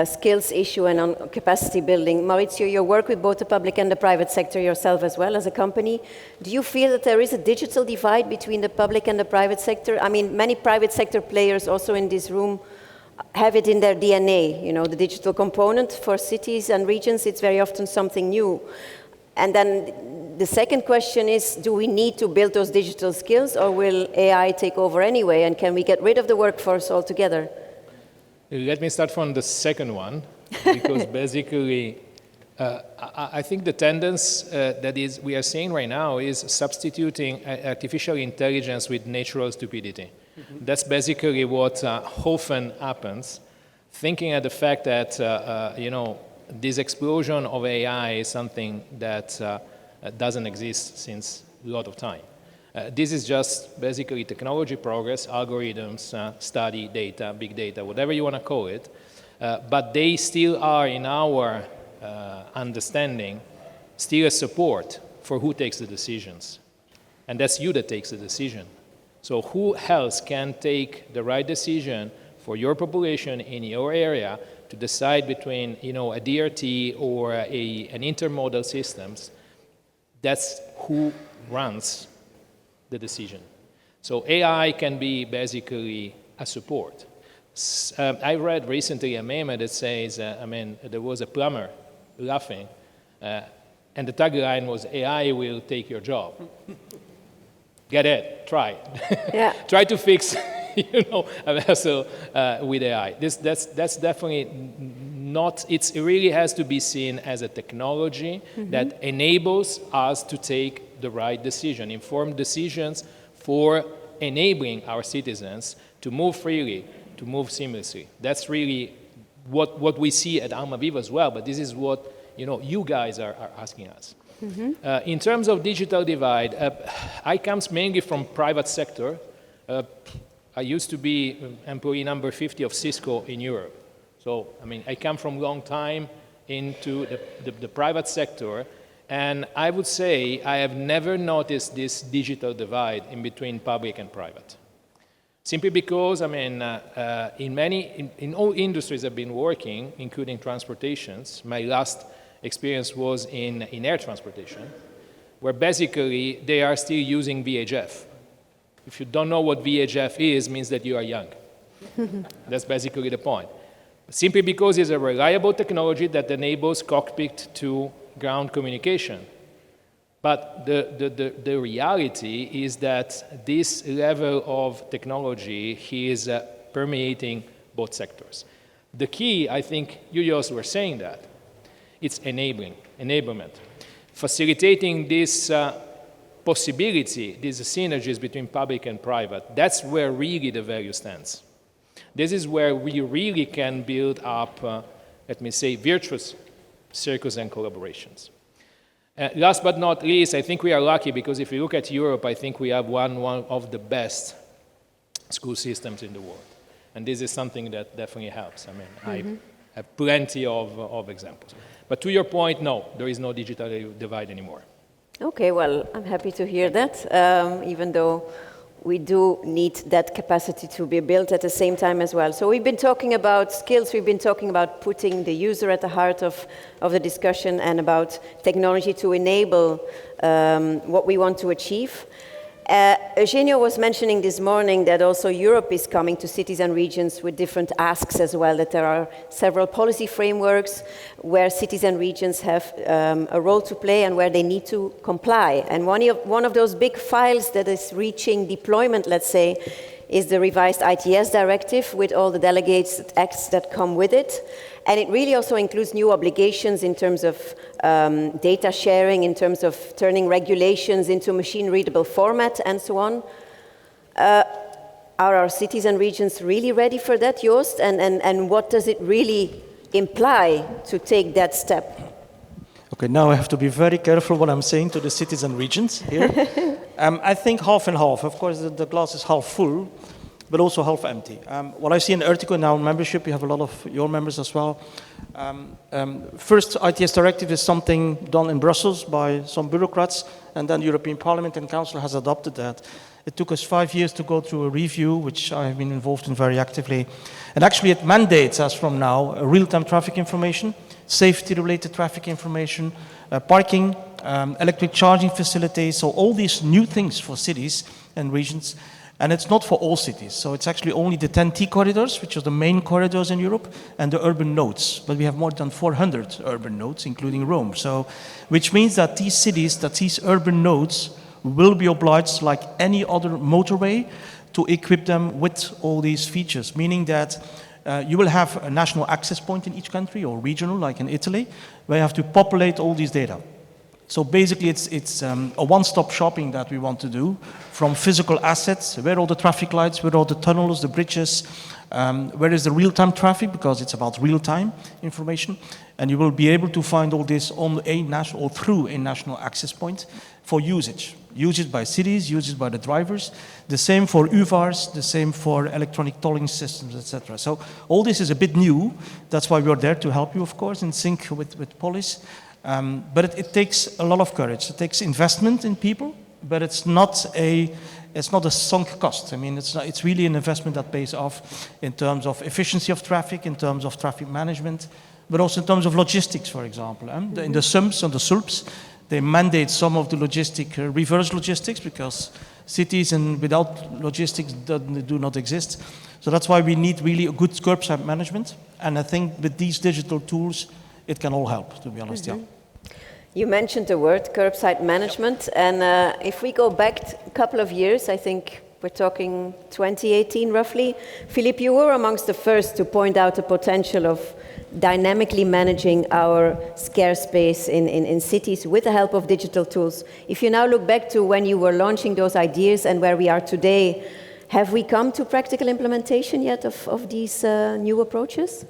skills issue and on capacity building. Maurizio, you work with both the public and the private sector yourself as well as a company. Do you feel that there is a digital divide between the public and the private sector? I mean, many private sector players also in this room have it in their DNA, you know, the digital component. For cities and regions, it's very often something new. And then the second question is, do we need to build those digital skills, or will AI take over anyway, and can we get rid of the workforce altogether? Let me start from the second one, because basically, I think the tendency that we are seeing right now is substituting artificial intelligence with natural stupidity. Mm-hmm. That's basically what often happens, thinking at the fact that, you know, this explosion of AI is something that doesn't exist since a lot of time. This is just basically technology progress, algorithms, study, data, big data, whatever you want to call it. But they still are, in our understanding, still a support for who takes the decisions. And that's you that takes the decision. So who else can take the right decision for your population in your area to decide between, you know, a DRT or an intermodal systems? That's who runs the decision. So AI can be basically a support. I read recently a meme that says, I mean, there was a plumber laughing, and the tagline was, AI will take your job. Get it, try. Yeah. Try to fix, you know, a vessel with AI. That's definitely not, it really has to be seen as a technology that enables us to take the right decision, informed decisions for enabling our citizens to move freely, to move seamlessly. That's really what we see at Almaviva as well, but this is what, you know, you guys are asking us. In terms of digital divide, I come mainly from private sector. I used to be employee number 50 of Cisco in Europe. So, I mean, I come from a long time into the private sector, and I would say I have never noticed this digital divide in between public and private. Simply because, I mean, in all industries I've been working, including transportations, my last experience was in air transportation, where basically they are still using VHF. If you don't know what VHF is, it means that you are young. That's basically the point. Simply because it's a reliable technology that enables cockpit to ground communication. But the reality is that this level of technology is permeating both sectors. The key, I think you also were saying that, it's enablement. Facilitating this possibility, these synergies between public and private, that's where really the value stands. This is where we really can build up, let me say, virtuous circles and collaborations. Last but not least, I think we are lucky because if you look at Europe, I think we have one of the best school systems in the world. And this is something that definitely helps. I mean, I have plenty of examples. But to your point, no, there is no digital divide anymore. Okay, well, I'm happy to hear that, even though we do need that capacity to be built at the same time as well. So we've been talking about skills, we've been talking about putting the user at the heart of the discussion and about technology to enable what we want to achieve. Eugenio was mentioning this morning that also Europe is coming to cities and regions with different asks as well, that there are several policy frameworks where cities and regions have a role to play and where they need to comply. And one of those big files that is reaching deployment, let's say, is the revised ITS directive with all the delegated acts that come with it. And it really also includes new obligations in terms of data sharing, in terms of turning regulations into machine-readable format, and so on. Are our cities and regions really ready for that, Joost? And what does it really imply to take that step? Okay, now I have to be very careful what I'm saying to the cities and regions here. I think half and half. Of course, the glass is half full, but also half empty. What I see in the article in our membership, we have a lot of your members as well. First, ITS directive is something done in Brussels by some bureaucrats, and then the European Parliament and Council has adopted that. It took us 5 years to go through a review, which I have been involved in very actively. And actually it mandates us from now real-time traffic information, safety-related traffic information, parking, electric charging facilities, so all these new things for cities and regions. And it's not for all cities, so it's actually only the 10T corridors, which are the main corridors in Europe, and the urban nodes. But we have more than 400 urban nodes, including Rome. So, which means that these cities, that these urban nodes will be obliged, like any other motorway, to equip them with all these features, meaning that you will have a national access point in each country, or regional, like in Italy, where you have to populate all these data. So basically it's a one-stop shopping that we want to do, from physical assets, where are all the traffic lights, where are all the tunnels, the bridges, where is the real-time traffic, because it's about real-time information, and you will be able to find all this on a national, or through a national access point for usage. Usage by cities, usage by the drivers, the same for UVARs, the same for electronic tolling systems, etc. So all this is a bit new, that's why we are there to help you, of course, in sync with Polis. But it takes a lot of courage. It takes investment in people, but it's not a sunk cost. I mean, it's really an investment that pays off in terms of efficiency of traffic, in terms of traffic management, but also in terms of logistics, for example. In the SUMPs and the SULPs, they mandate some of the reverse logistics, because cities and without logistics do not exist. So that's why we need really a good curbside management. And I think with these digital tools, it can all help, to be honest, yeah. You mentioned the word curbside management, and if we go back a couple of years, I think we're talking 2018 roughly, Philippe, you were amongst the first to point out the potential of dynamically managing our scarce space in cities with the help of digital tools. If you now look back to when you were launching those ideas and where we are today, have we come to practical implementation yet of these new approaches?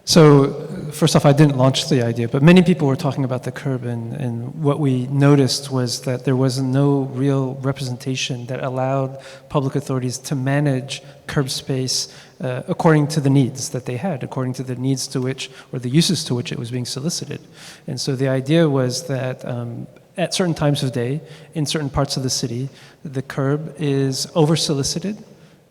So, first off, I didn't launch the idea, but many people were talking about the curb, and what we noticed was that there was no real representation that allowed public authorities to manage curb space according to the needs that they had, according to the needs to which, or the uses to which it was being solicited. And so the idea was that at certain times of day, in certain parts of the city, the curb is over-solicited.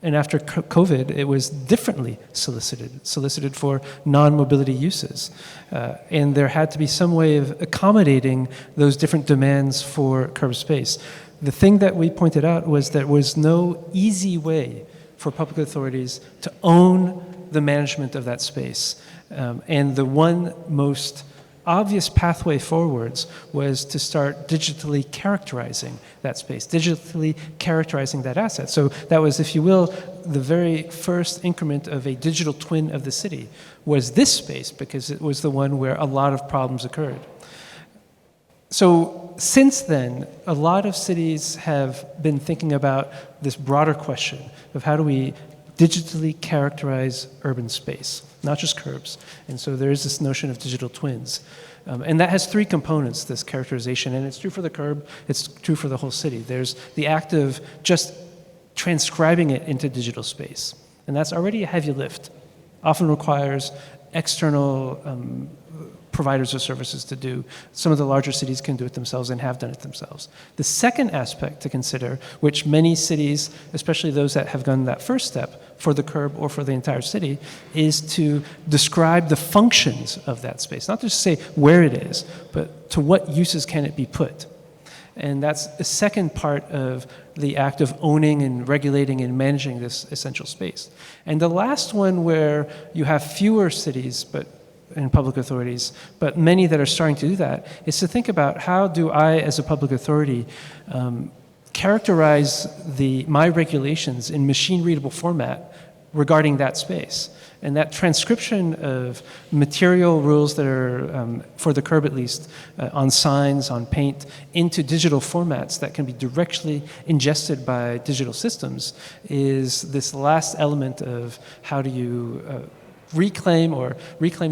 And after COVID, it was differently solicited for non-mobility uses. And there had to be some way of accommodating those different demands for curb space. The thing that we pointed out was there was no easy way for public authorities to own the management of that space. And the one most obvious pathway forwards was to start digitally characterizing that space, digitally characterizing that asset. So that was, if you will, the very first increment of a digital twin of the city was this space, because it was the one where a lot of problems occurred. So since then, a lot of cities have been thinking about this broader question of how do we digitally characterize urban space, not just curbs. And so there is this notion of digital twins. And that has three components, this characterization, and it's true for the curb, it's true for the whole city. There's the act of just transcribing it into digital space. And that's already a heavy lift, often requires external providers of services to do. Some of the larger cities can do it themselves and have done it themselves. The second aspect to consider, which many cities, especially those that have gone that first step for the curb or for the entire city, is to describe the functions of that space. Not just say where it is, but to what uses can it be put. And that's the second part of the act of owning and regulating and managing this essential space. And the last one, where you have fewer cities and public authorities, but many that are starting to do that, is to think about how do I, as a public authority, characterize my regulations in machine-readable format regarding that space. And that transcription of material rules that are, for the curb at least, on signs, on paint, into digital formats that can be directly ingested by digital systems is this last element of how do you reclaim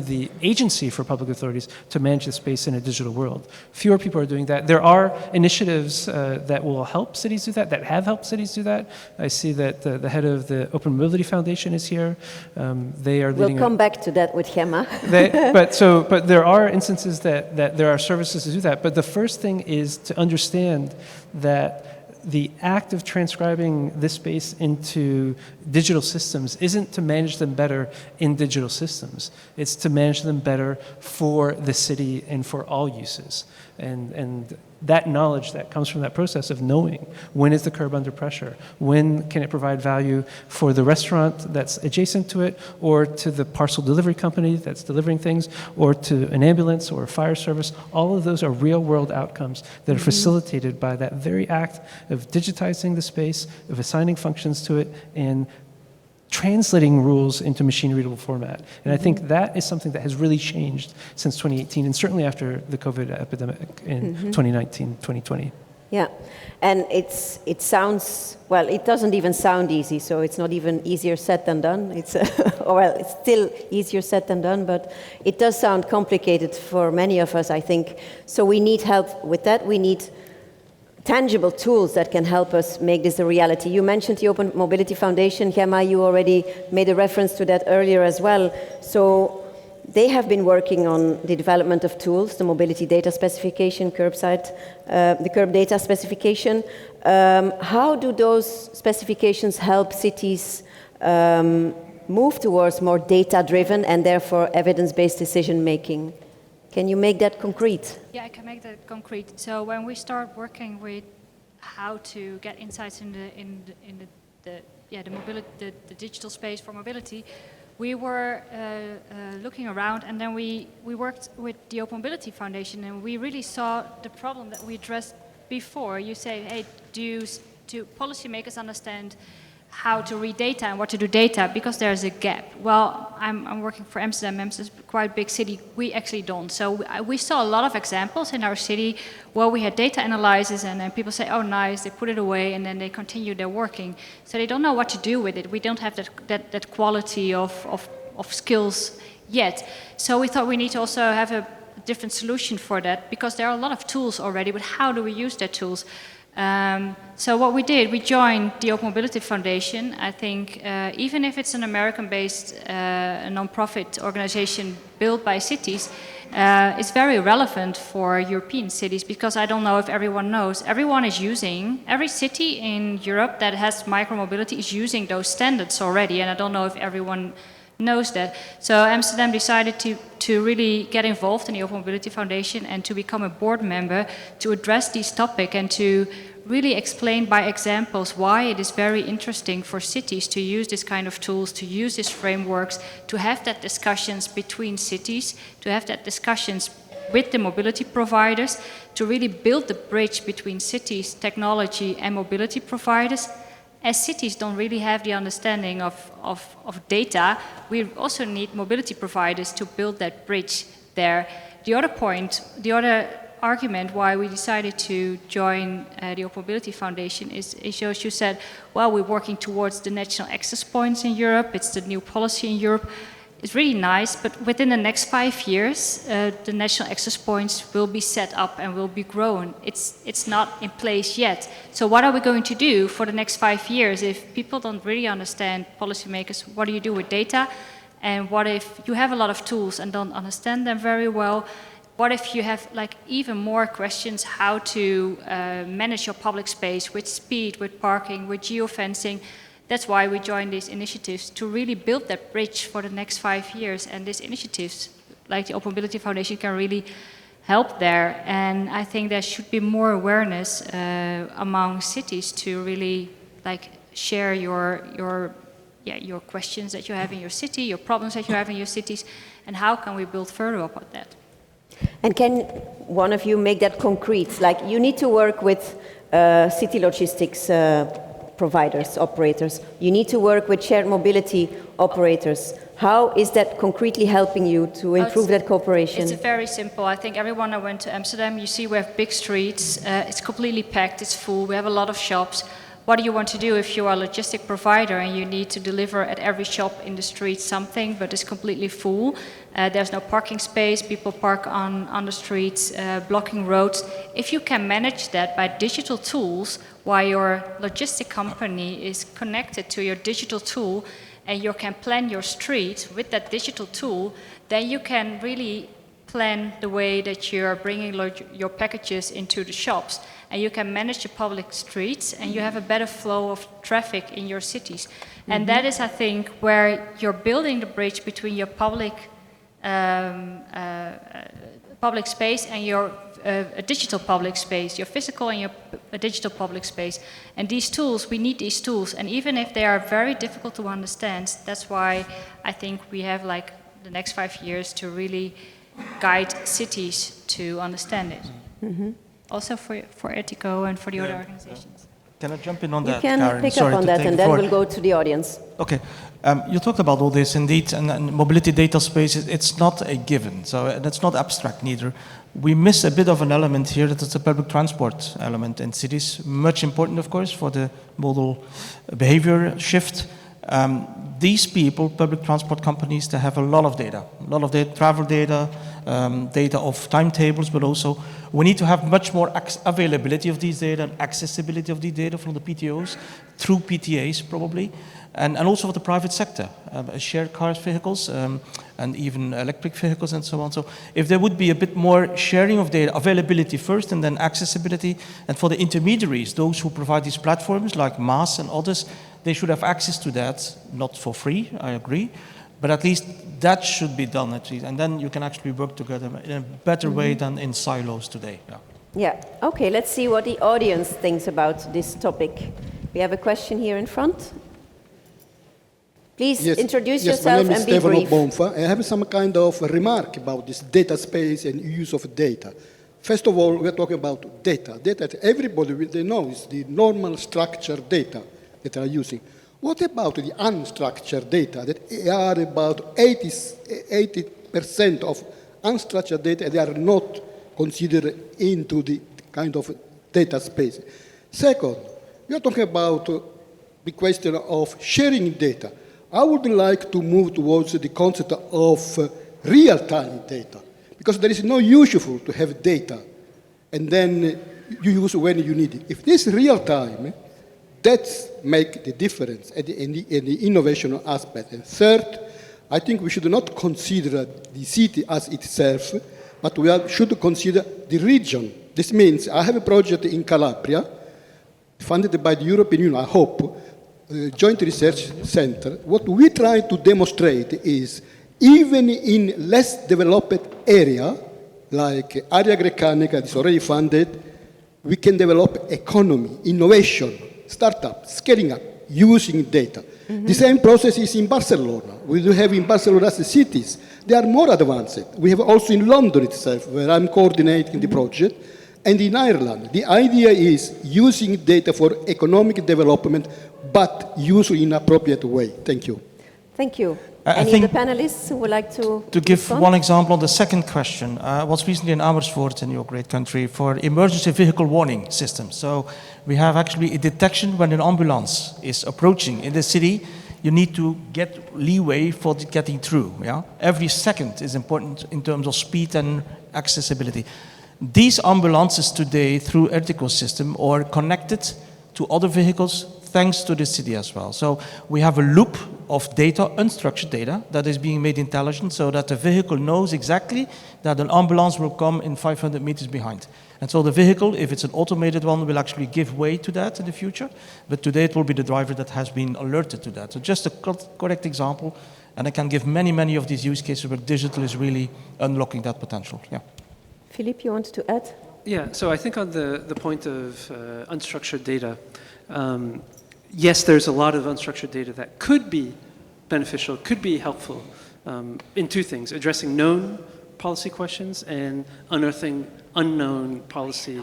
the agency for public authorities to manage the space in a digital world. Fewer people are doing that. There are initiatives that will help cities do that have helped cities do that. I see that the head of the Open Mobility Foundation is here. They are leading. We'll come back to that with Gemma. But there are instances that there are services to do that. But the first thing is to understand that the act of transcribing this space into digital systems isn't to manage them better in digital systems. It's to manage them better for the city and for all uses. And that knowledge that comes from that process of knowing when is the curb under pressure, when can it provide value for the restaurant that's adjacent to it, or to the parcel delivery company that's delivering things, or to an ambulance or a fire service. All of those are real world outcomes that are facilitated by that very act of digitizing the space, of assigning functions to it, and translating rules into machine-readable format. And I think that is something that has really changed since 2018, and certainly after the COVID epidemic in 2019, 2020. Yeah, and it sounds, well, it doesn't even sound easy, so it's not even easier said than done. It's, well, it's still easier said than done, but it does sound complicated for many of us, I think. So we need help with that. We need tangible tools that can help us make this a reality. You mentioned the Open Mobility Foundation. Gemma, you already made a reference to that earlier as well. So they have been working on the development of tools, the mobility data specification, the curb data specification. How do those specifications help cities move towards more data-driven and therefore evidence-based decision-making? Can you make that concrete? Yeah, I can make that concrete. So when we start working with how to get insights in the digital space for mobility, we were looking around, and then we worked with the Open Mobility Foundation, and we really saw the problem that we addressed before. You say, hey, do policymakers understand how to read data and what to do data, because there's a gap? Well, I'm working for Amsterdam. Amsterdam's a quite big city. We actually don't. So we saw a lot of examples in our city where we had data analysis, and then people say, oh, nice, they put it away, and then they continue their working. So they don't know what to do with it. We don't have that quality of skills yet. So we thought we need to also have a different solution for that, because there are a lot of tools already, but how do we use their tools? So what we did, we joined the Open Mobility Foundation. I think even if it's an American-based non-profit organization built by cities, it's very relevant for European cities, because I don't know if everyone knows. Every city in Europe that has micromobility is using those standards already, and I don't know if everyone knows that. So Amsterdam decided to really get involved in the Open Mobility Foundation and to become a board member to address these topics and to really explain by examples why it is very interesting for cities to use this kind of tools, to use these frameworks, to have that discussions between cities, to have that discussions with the mobility providers, to really build the bridge between cities, technology and mobility providers. As cities don't really have the understanding of data, we also need mobility providers to build that bridge there. The other argument why we decided to join the Open Mobility Foundation is you said, well, we're working towards the national access points in Europe, it's the new policy in Europe. It's really nice, but within the next 5 years, the national access points will be set up and will be grown. It's not in place yet. So what are we going to do for the next 5 years if people don't really understand, policymakers, what do you do with data? And what if you have a lot of tools and don't understand them very well? What if you have even more questions how to manage your public space with speed, with parking, with geofencing? That's why we joined these initiatives, to really build that bridge for the next 5 years. And these initiatives, like the Open Mobility Foundation, can really help there. And I think there should be more awareness among cities to really share your questions that you have in your city, your problems that you have in your cities, and how can we build further upon that? And can one of you make that concrete? You need to work with city logistics providers, operators. You need to work with shared mobility operators. How is that concretely helping you to improve that cooperation? It's very simple. I think everyone that went to Amsterdam, you see we have big streets. It's completely packed, it's full. We have a lot of shops. What do you want to do if you are a logistic provider and you need to deliver at every shop in the street something, but it's completely full? There's no parking space, people park on the streets, blocking roads. If you can manage that by digital tools, while your logistic company is connected to your digital tool, and you can plan your street with that digital tool, then you can really plan the way that you're bringing your packages into the shops, and you can manage the public streets, and you have a better flow of traffic in your cities. And that is, I think, where you're building the bridge between your public space and your digital public space, your physical and your digital public space. And these tools, we need these tools, and even if they are very difficult to understand, that's why I think we have like the next 5 years to really guide cities to understand it. Also for Etico and for the other organizations. Can I jump in on You that, can Karen? pick Sorry up on to that, take and the then floor. we'll go to the audience. Okay. You talked about all this indeed, and mobility data space, it's not a given, so that's not abstract neither. We miss a bit of an element here, that is the public transport element in cities, much important, of course, for the modal behavior shift. These people, public transport companies, they have a lot of data, travel data, data of timetables, but also we need to have much more availability of these data and accessibility of these data from the PTOs, through PTAs probably, and also for the private sector, shared cars vehicles, and even electric vehicles and so on. So if there would be a bit more sharing of data, availability first and then accessibility, and for the intermediaries, those who provide these platforms like MAS and others, they should have access to that, not for free, I agree, but at least that should be done at least, and then you can actually work together in a better way than in silos today. Yeah. Yeah, okay, let's see what the audience thinks about this topic. We have a question here in front. Please introduce yourself my name and is be Stefano brief. Bonfa. I have some kind of remark about this data space and use of data. First of all, we're talking about data. Data that everybody they know is the normal structured data that they are using. What about the unstructured data that are about 80% of unstructured data? They are not considered into the kind of data space. Second, we are talking about the question of sharing data. I would like to move towards the concept of real-time data, because there is no useful to have data and then you use when you need it. If this real-time, that make the difference in the innovation aspect. And third, I think we should not consider the city as itself, but should consider the region. This means I have a project in Calabria, funded by the European Union, I hope, Joint Research Center. What we try to demonstrate is, even in less developed area, like Area Grecanica, that is already funded, we can develop economy, innovation, startup, scaling up, using data. The same process is in Barcelona. We do have in Barcelona as cities. They are more advanced. We have also in London itself, where I'm coordinating the project, and in Ireland. The idea is using data for economic development, but used in an appropriate way. Thank you. Thank you. I Any of think the panelists who would like to give respond? one example on the second question, I was recently in Amersfoort, in your great country, for emergency vehicle warning systems. So we have actually a detection when an ambulance is approaching in the city. You need to get leeway for getting through. Yeah? Every second is important in terms of speed and accessibility. These ambulances today, through Ertico system, are connected to other vehicles thanks to the city as well. So we have a loop of data, unstructured data, that is being made intelligent so that the vehicle knows exactly that an ambulance will come in 500 meters behind. And so the vehicle, if it's an automated one, will actually give way to that in the future. But today it will be the driver that has been alerted to that. So just a correct example, and I can give many, many of these use cases where digital is really unlocking that potential. Yeah. Philippe, you want to add? Yeah, so I think on the point of unstructured data, yes, there's a lot of unstructured data that could be beneficial, could be helpful in two things: addressing known policy questions and unearthing unknown policy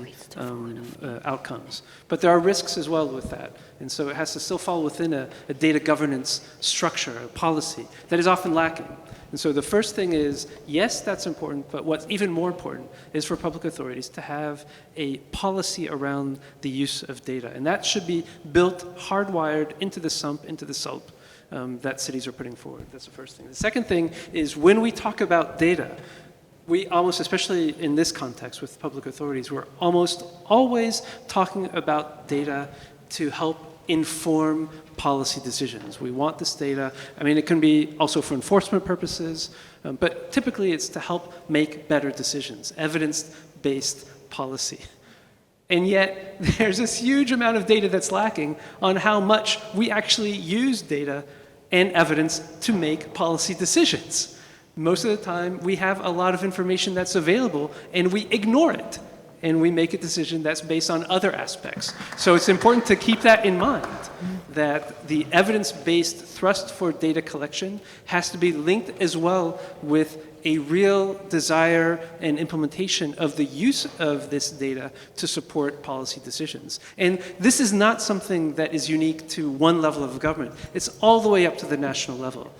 outcomes. But there are risks as well with that. And so it has to still fall within a data governance structure, a policy, that is often lacking. And so the first thing is, yes, that's important, but what's even more important is for public authorities to have a policy around the use of data. And that should be built, hardwired into the SUMP, into the SULP that cities are putting forward. That's the first thing. The second thing is, when we talk about data, we almost, especially in this context with public authorities, we're almost always talking about data to help inform policy decisions. We want this data. I mean, it can be also for enforcement purposes, but typically it's to help make better decisions, evidence-based policy. And yet, there's this huge amount of data that's lacking on how much we actually use data and evidence to make policy decisions. Most of the time, we have a lot of information that's available, and we ignore it. And we make a decision that's based on other aspects. So it's important to keep that in mind, that the evidence-based thrust for data collection has to be linked as well with a real desire and implementation of the use of this data to support policy decisions. And this is not something that is unique to one level of government. It's all the way up to the national level.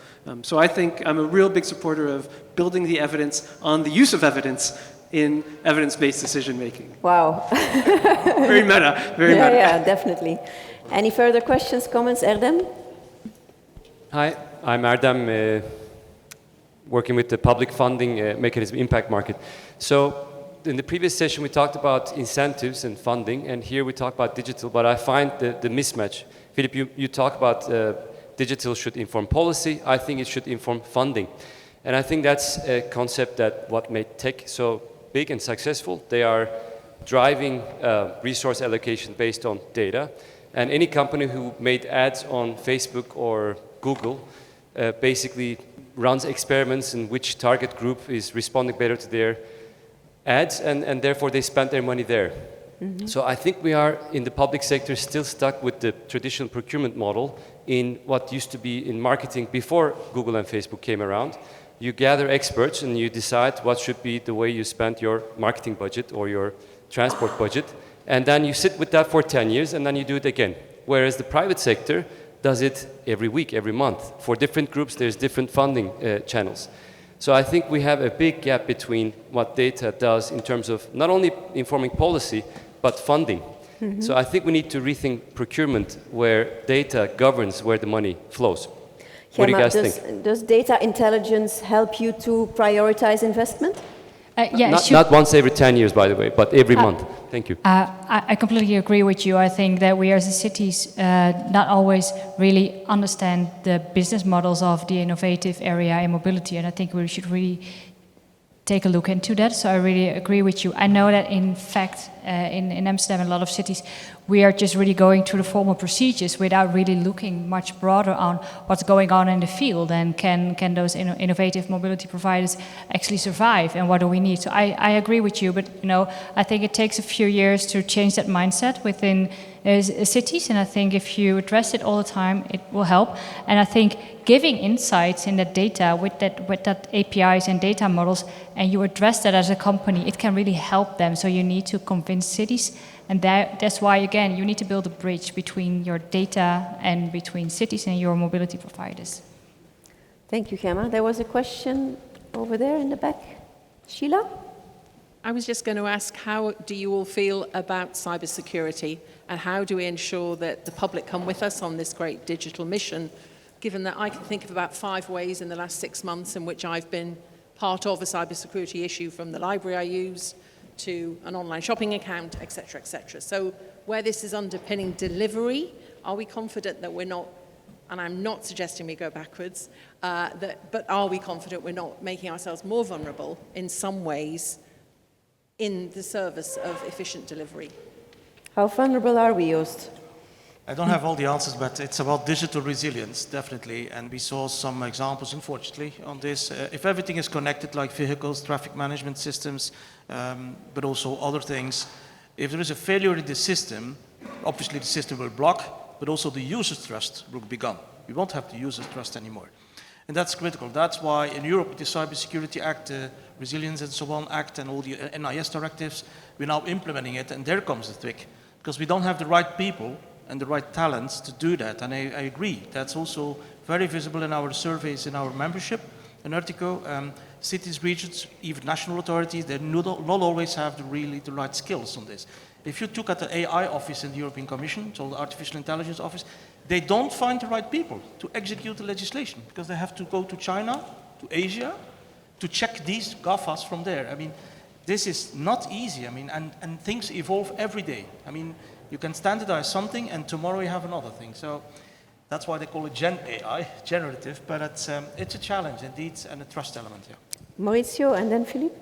So I think I'm a real big supporter of building the evidence on the use of evidence in evidence-based decision-making. Wow. Very meta, very meta. Yeah, definitely. Any further questions, comments, Erdem? Hi, I'm Erdem, working with the public funding mechanism impact market. So in the previous session we talked about incentives and funding, and here we talk about digital, but I find the mismatch. Philip, you talk about digital should inform policy. I think it should inform funding. And I think that's a concept that what made tech so big and successful. They are driving resource allocation based on data. And any company who made ads on Facebook or Google basically runs experiments in which target group is responding better to their ads, and therefore they spend their money there. Mm-hmm. So I think we are in the public sector still stuck with the traditional procurement model in what used to be in marketing before Google and Facebook came around. You gather experts and you decide what should be the way you spend your marketing budget or your transport budget, and then you sit with that for 10 years and then you do it again. Whereas the private sector does it every week, every month. For different groups, there's different funding channels. So I think we have a big gap between what data does in terms of not only informing policy, but funding. Mm-hmm. So I think we need to rethink procurement where data governs where the money flows. What do you guys think? Does data intelligence help you to prioritize investment? Not once every 10 years, by the way, but every month. Thank you. I completely agree with you. I think that we as cities not always really understand the business models of the innovative area in mobility, and I think we should really take a look into that. So I really agree with you. I know that in fact in Amsterdam and a lot of cities we are just really going through the formal procedures without really looking much broader on what's going on in the field and can those innovative mobility providers actually survive and what do we need. So I agree with you, but I think it takes a few years to change that mindset within cities, and I think if you address it all the time it will help. And I think giving insights in that data with that APIs and data models, and you address that as a company, it can really help them. So you need to convince cities, and that's why again you need to build a bridge between your data and between cities and your mobility providers. Thank you, Gemma. There was a question over there in the back. Sheila? I was just going to ask, how do you all feel about cybersecurity, and how do we ensure that the public come with us on this great digital mission, given that I can think of about 5 ways in the last 6 months in which I've been part of a cybersecurity issue, from the library I use to an online shopping account, etc., etc. So where this is underpinning delivery, are we confident that we're not, and I'm not suggesting we go backwards, but are we confident we're not making ourselves more vulnerable in some ways in the service of efficient delivery? How vulnerable are we, Joost? I don't have all the answers, but it's about digital resilience, definitely. And we saw some examples, unfortunately, on this. If everything is connected, like vehicles, traffic management systems, but also other things, if there is a failure in the system, obviously the system will block, but also the user's trust will be gone. We won't have the user's trust anymore. And that's critical. That's why in Europe, the Cybersecurity Act, the Resilience and so on Act, and all the NIS directives, we're now implementing it, and there comes the trick. Because we don't have the right people and the right talents to do that. And I agree, that's also very visible in our surveys in our membership in Ertico. Cities, regions, even national authorities, they not always have the right skills on this. If you look at the AI office in the European Commission, so the Artificial Intelligence Office, they don't find the right people to execute the legislation because they have to go to China, to Asia, to check these GAFAs from there. I mean, this is not easy. I mean, and things evolve every day. I mean, You can standardize something, and tomorrow you have another thing. So that's why they call it Gen AI, generative, but it's a challenge indeed, and a trust element, yeah. Maurizio and then Philippe?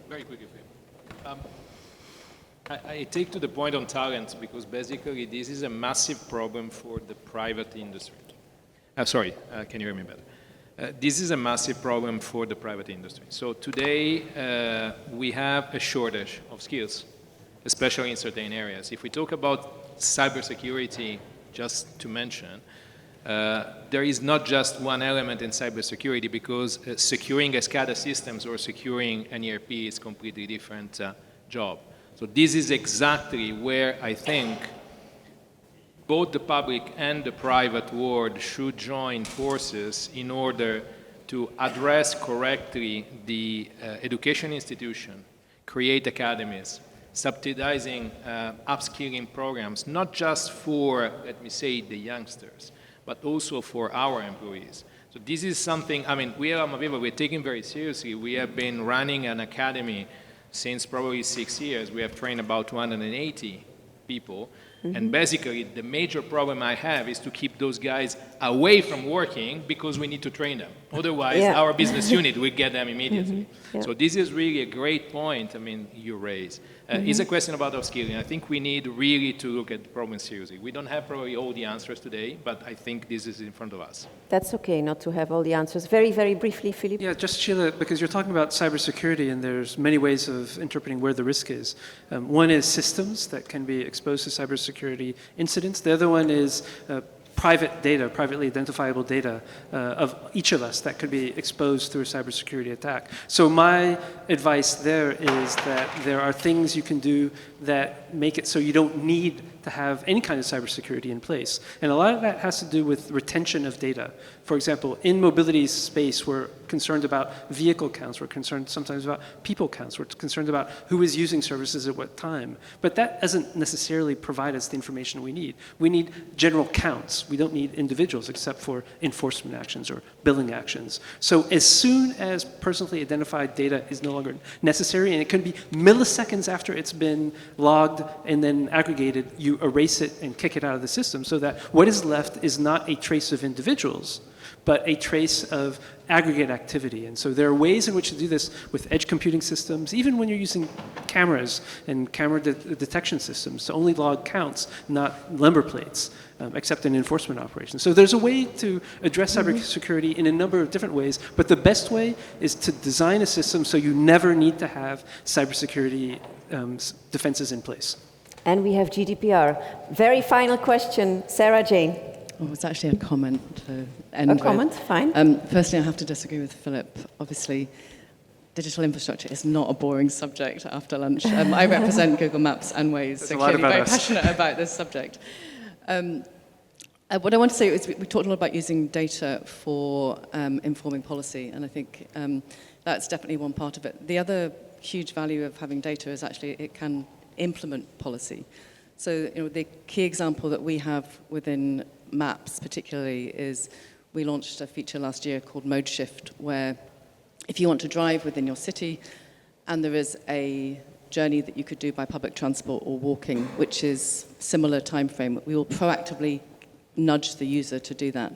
Very quickly, I take to the point on talent because basically this is a massive problem for the private industry. Sorry, can you hear me better? This is a massive problem for the private industry. So today we have a shortage of skills, especially in certain areas. If we talk about cybersecurity, just to mention, there is not just one element in cybersecurity because securing a SCADA systems or securing an ERP is a completely different job. So this is exactly where I think both the public and the private world should join forces in order to address correctly the education institution, create academies, subsidizing upskilling programs, not just for, let me say, the youngsters, but also for our employees. So this is something, I mean, we at Almaviva, we're taking very seriously. We have been running an academy since probably 6 years. We have trained about 180 people. And basically, the major problem I have is to keep those guys away from working because we need to train them. Otherwise, our business unit will get them immediately. So this is really a great point, I mean, you raise. It's a question about upskilling. I think we need really to look at the problem seriously. We don't have probably all the answers today, but I think this is in front of us. That's okay not to have all the answers. Very, very briefly, Philippe. Yeah, just Sheila, because you're talking about cybersecurity and there's many ways of interpreting where the risk is. One is systems that can be exposed to cybersecurity incidents. The other one is private data, privately identifiable data of each of us that could be exposed through a cybersecurity attack. So my advice there is that there are things you can do that make it so you don't need to have any kind of cybersecurity in place. And a lot of that has to do with retention of data. For example, in mobility space, we're concerned about vehicle counts, we're concerned sometimes about people counts, we're concerned about who is using services at what time. But that doesn't necessarily provide us the information we need. We need general counts. We don't need individuals except for enforcement actions or billing actions. So as soon as personally identified data is no longer necessary, and it can be milliseconds after it's been logged and then aggregated, you erase it and kick it out of the system so that what is left is not a trace of individuals, but a trace of aggregate activity. And so there are ways in which to do this with edge computing systems, even when you're using cameras and camera detection systems to only log counts, not number plates, except in enforcement operations. So there's a way to address cybersecurity in a number of different ways, but the best way is to design a system so you never need to have cybersecurity defenses in place. And we have GDPR. Very final question, Sarah Jane. Well, it's actually a comment to end A with. comment, fine. Firstly, I have to disagree with Philip. Obviously, digital infrastructure is not a boring subject after lunch. I represent Google Maps and Waze, so clearly very passionate about this subject. What I want to say is we talked a lot about using data for informing policy, and I think that's definitely one part of it. The other huge value of having data is actually it can implement policy. So the key example that we have within Maps particularly is we launched a feature last year called Mode Shift, where if you want to drive within your city and there is a journey that you could do by public transport or walking, which is similar time frame, we will proactively nudge the user to do that.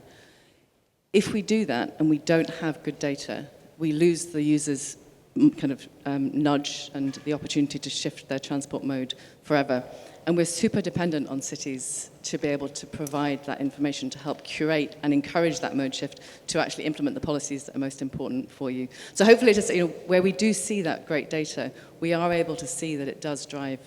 If we do that and we don't have good data, we lose the user's kind of nudge and the opportunity to shift their transport mode forever. And we're super dependent on cities to be able to provide that information to help curate and encourage that mode shift to actually implement the policies that are most important for you. So hopefully, just where we do see that great data, we are able to see that it does drive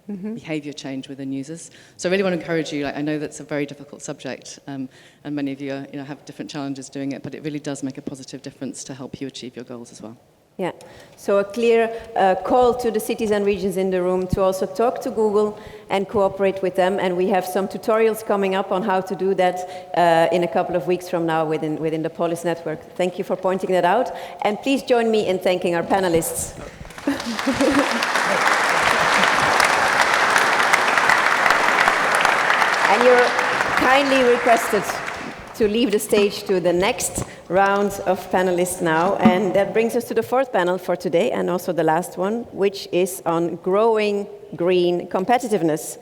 behavior change within users. So I really want to encourage you. I know that's a very difficult subject, and many of you have different challenges doing it, but it really does make a positive difference to help you achieve your goals as well. Yeah, so a clear call to the cities and regions in the room to also talk to Google and cooperate with them. And we have some tutorials coming up on how to do that in a couple of weeks from now within the Polis network. Thank you for pointing that out. And please join me in thanking our panelists. And you're kindly requested to leave the stage to the next round of panelists now. And that brings us to the fourth panel for today, and also the last one, which is on growing green competitiveness.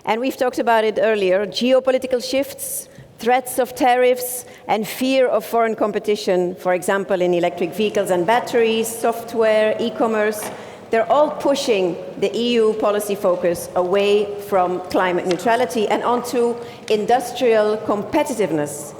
And we've talked about it earlier, geopolitical shifts, threats of tariffs, and fear of foreign competition, for example, in electric vehicles and batteries, software, e-commerce, they're all pushing the EU policy focus away from climate neutrality and onto industrial competitiveness.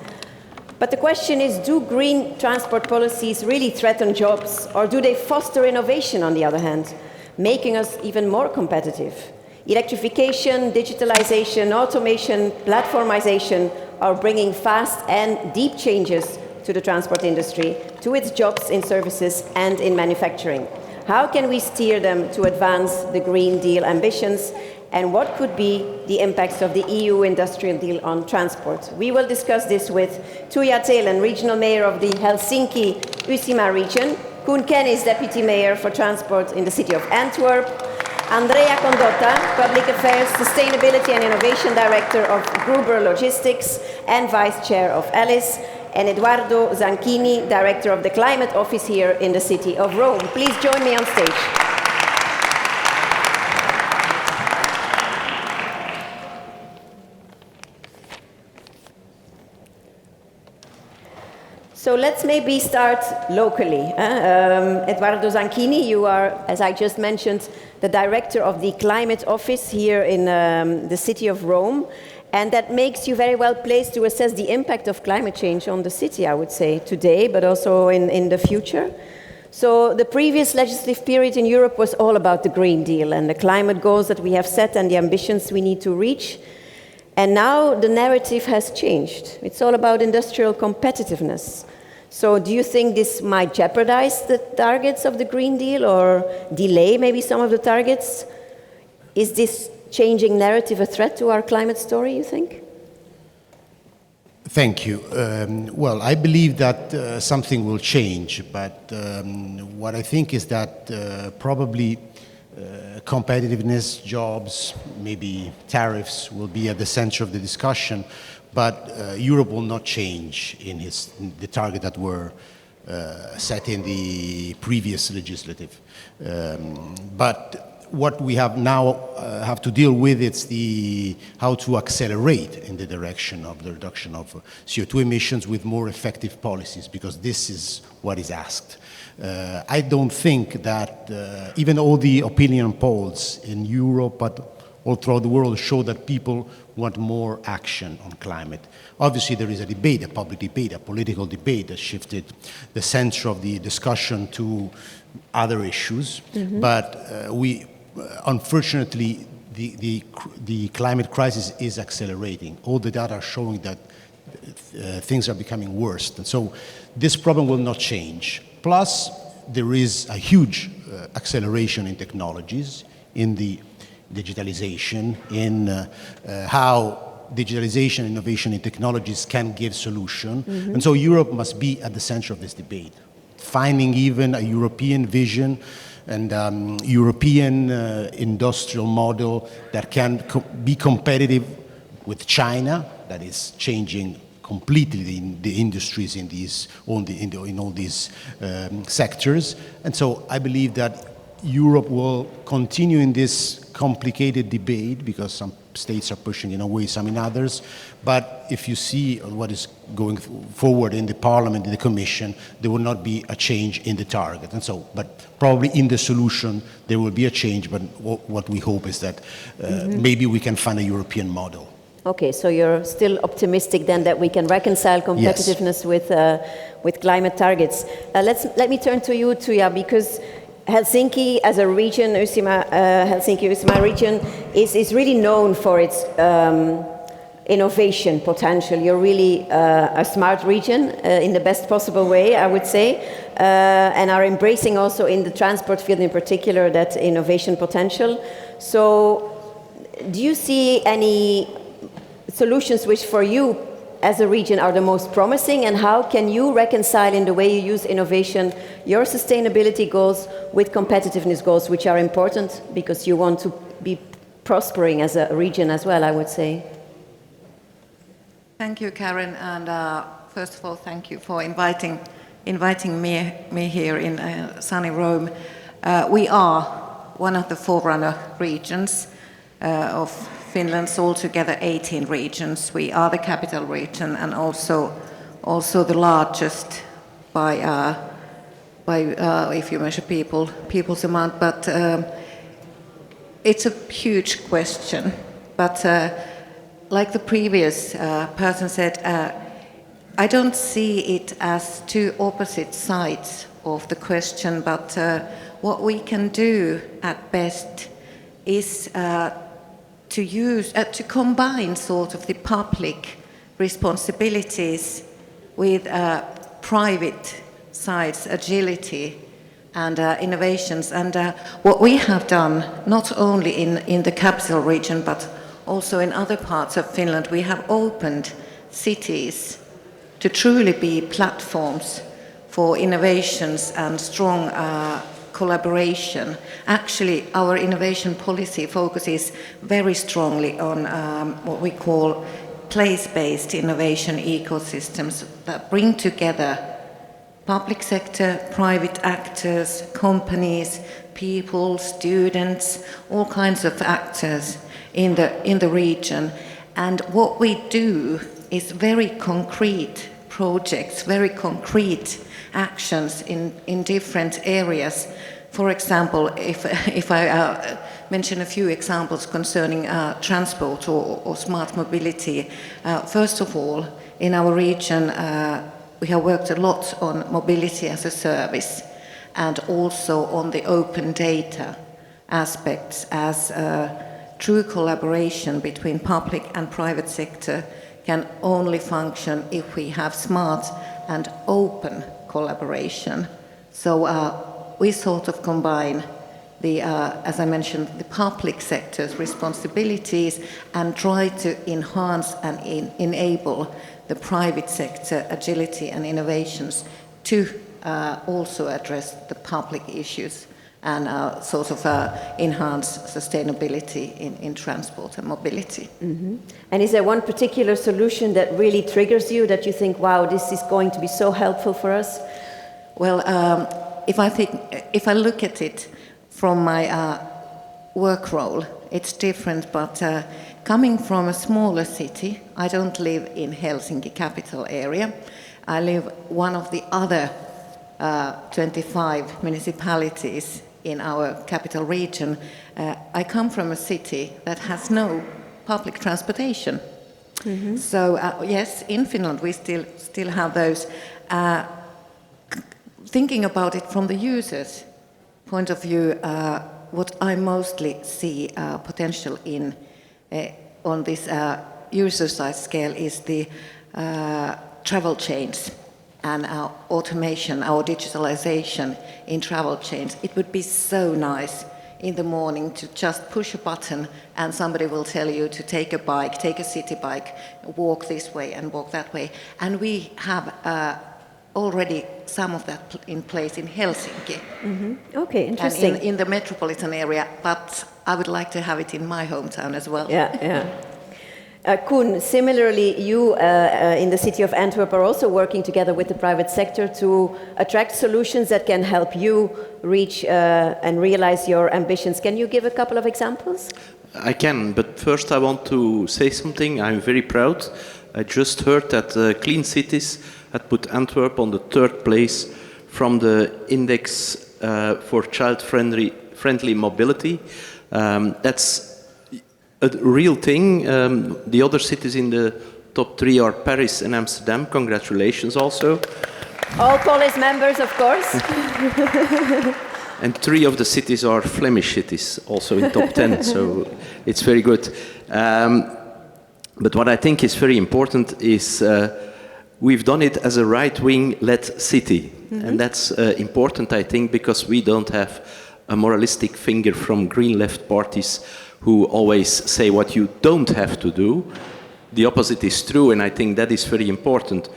But the question is, do green transport policies really threaten jobs, or do they foster innovation, on the other hand, making us even more competitive? Electrification, digitalization, automation, platformization are bringing fast and deep changes to the transport industry, to its jobs in services and in manufacturing. How can we steer them to advance the Green Deal ambitions? And what could be the impacts of the EU industrial deal on transport? We will discuss this with Tuija Telen, Regional Mayor of the Helsinki-Uusimaa region, Koen Kennis, Deputy Mayor for Transport in the city of Antwerp, Andrea Condotta, Public Affairs, Sustainability and Innovation Director of Gruber Logistics and Vice Chair of ALICE, and Edoardo Zanchini, Director of the Climate Office here in the city of Rome. Please join me on stage. So let's maybe start locally. Edoardo Zanchini, you are, as I just mentioned, the director of the Climate Office here in the city of Rome, and that makes you very well placed to assess the impact of climate change on the city, I would say, today, but also in the future. So the previous legislative period in Europe was all about the Green Deal and the climate goals that we have set and the ambitions we need to reach. And now the narrative has changed. It's all about industrial competitiveness. So do you think this might jeopardize the targets of the Green Deal or delay maybe some of the targets? Is this changing narrative a threat to our climate story, you think? Thank you. Well, I believe that something will change, but what I think is that probably competitiveness, jobs, maybe tariffs will be at the center of the discussion, but Europe will not change in the target that were set in the previous legislative. But what we have now have to deal with is how to accelerate in the direction of the reduction of CO2 emissions with more effective policies, because this is what is asked. I don't think that even all the opinion polls in Europe, but all throughout the world, show that people want more action on climate. Obviously, there is a debate, a public debate, a political debate that shifted the center of the discussion to other issues. But unfortunately, the climate crisis is accelerating. All the data are showing that things are becoming worse. And so this problem will not change. Plus, there is a huge acceleration in technologies, in the digitalization, in how digitalization, innovation in technologies can give solution. And so Europe must be at the center of this debate, finding even a European vision and European industrial model that can be competitive with China, that is changing completely the industries in all these sectors. And so I believe that Europe will continue in this complicated debate because some states are pushing in a way, some in others. But if you see what is going forward in the Parliament, in the Commission, there will not be a change in the target. And so, but probably in the solution there will be a change. But what we hope is that maybe we can find a European model. Okay, so you're still optimistic then that we can reconcile competitiveness with climate targets. Let me turn to you, Tuija, because Helsinki as a region, Helsinki-Uusimaa region, is really known for its innovation potential. You're really a smart region in the best possible way, I would say, and are embracing also in the transport field in particular that innovation potential. So do you see any solutions which for you as a region are the most promising, and how can you reconcile in the way you use innovation your sustainability goals with competitiveness goals, which are important because you want to be prospering as a region as well, I would say? Thank you, Karen, and first of all, thank you for inviting me here in sunny Rome. We are one of the forerunner regions of Finland's altogether 18 regions. We are the capital region and also the largest by if you measure people's amount. But it's a huge question. But like the previous person said, I don't see it as two opposite sides of the question, but what we can do at best is to combine sort of the public responsibilities with private sides, agility and innovations. And what we have done, not only in the capital region, but also in other parts of Finland, we have opened cities to truly be platforms for innovations and strong collaboration. Actually, our innovation policy focuses very strongly on what we call place-based innovation ecosystems that bring together public sector, private actors, companies, people, students, all kinds of actors in the region. And what we do is very concrete projects, very concrete actions in different areas. For example, if I mention a few examples concerning transport or smart mobility, first of all, in our region, we have worked a lot on mobility as a service and also on the open data aspects, as true collaboration between public and private sector can only function if we have smart and open collaboration. So we sort of combine the, as I mentioned, the public sector's responsibilities and try to enhance and enable the private sector agility and innovations to also address the public issues and sort of enhance sustainability in transport and mobility. Mm-hmm. And is there one particular solution that really triggers you, that you think, wow, this is going to be so helpful for us? Well, if I look at it from my work role, it's different, but coming from a smaller city, I don't live in Helsinki capital area. I live one of the other 25 municipalities in our capital region. I come from a city that has no public transportation. Mm-hmm. So yes, in Finland we still have those. Thinking about it from the user's point of view, what I mostly see potential in on this user side scale is the travel chains and our automation, our digitalization in travel chains. It would be so nice in the morning to just push a button and somebody will tell you to take a bike, take a city bike, walk this way and walk that way. And we have already some of that in place in Helsinki. Mm-hmm. Okay, interesting. And in the metropolitan area, but I would like to have it in my hometown as well. Yeah. Koen, similarly, you in the city of Antwerp are also working together with the private sector to attract solutions that can help you reach and realize your ambitions. Can you give a couple of examples? I can, but first I want to say something. I'm very proud. I just heard that Clean Cities had put Antwerp on the 3rd place from the Index for Child-Friendly Mobility. That's a real thing. The other cities in the top 3 are Paris and Amsterdam. Congratulations also. All Polish members, of course. And 3 of the cities are Flemish cities, also in top 10, so it's very good. But what I think is very important is we've done it as a right-wing-led city. Mm-hmm. And that's important, I think, because we don't have a moralistic finger from green left parties who always say what you don't have to do. The opposite is true, and I think that is very important.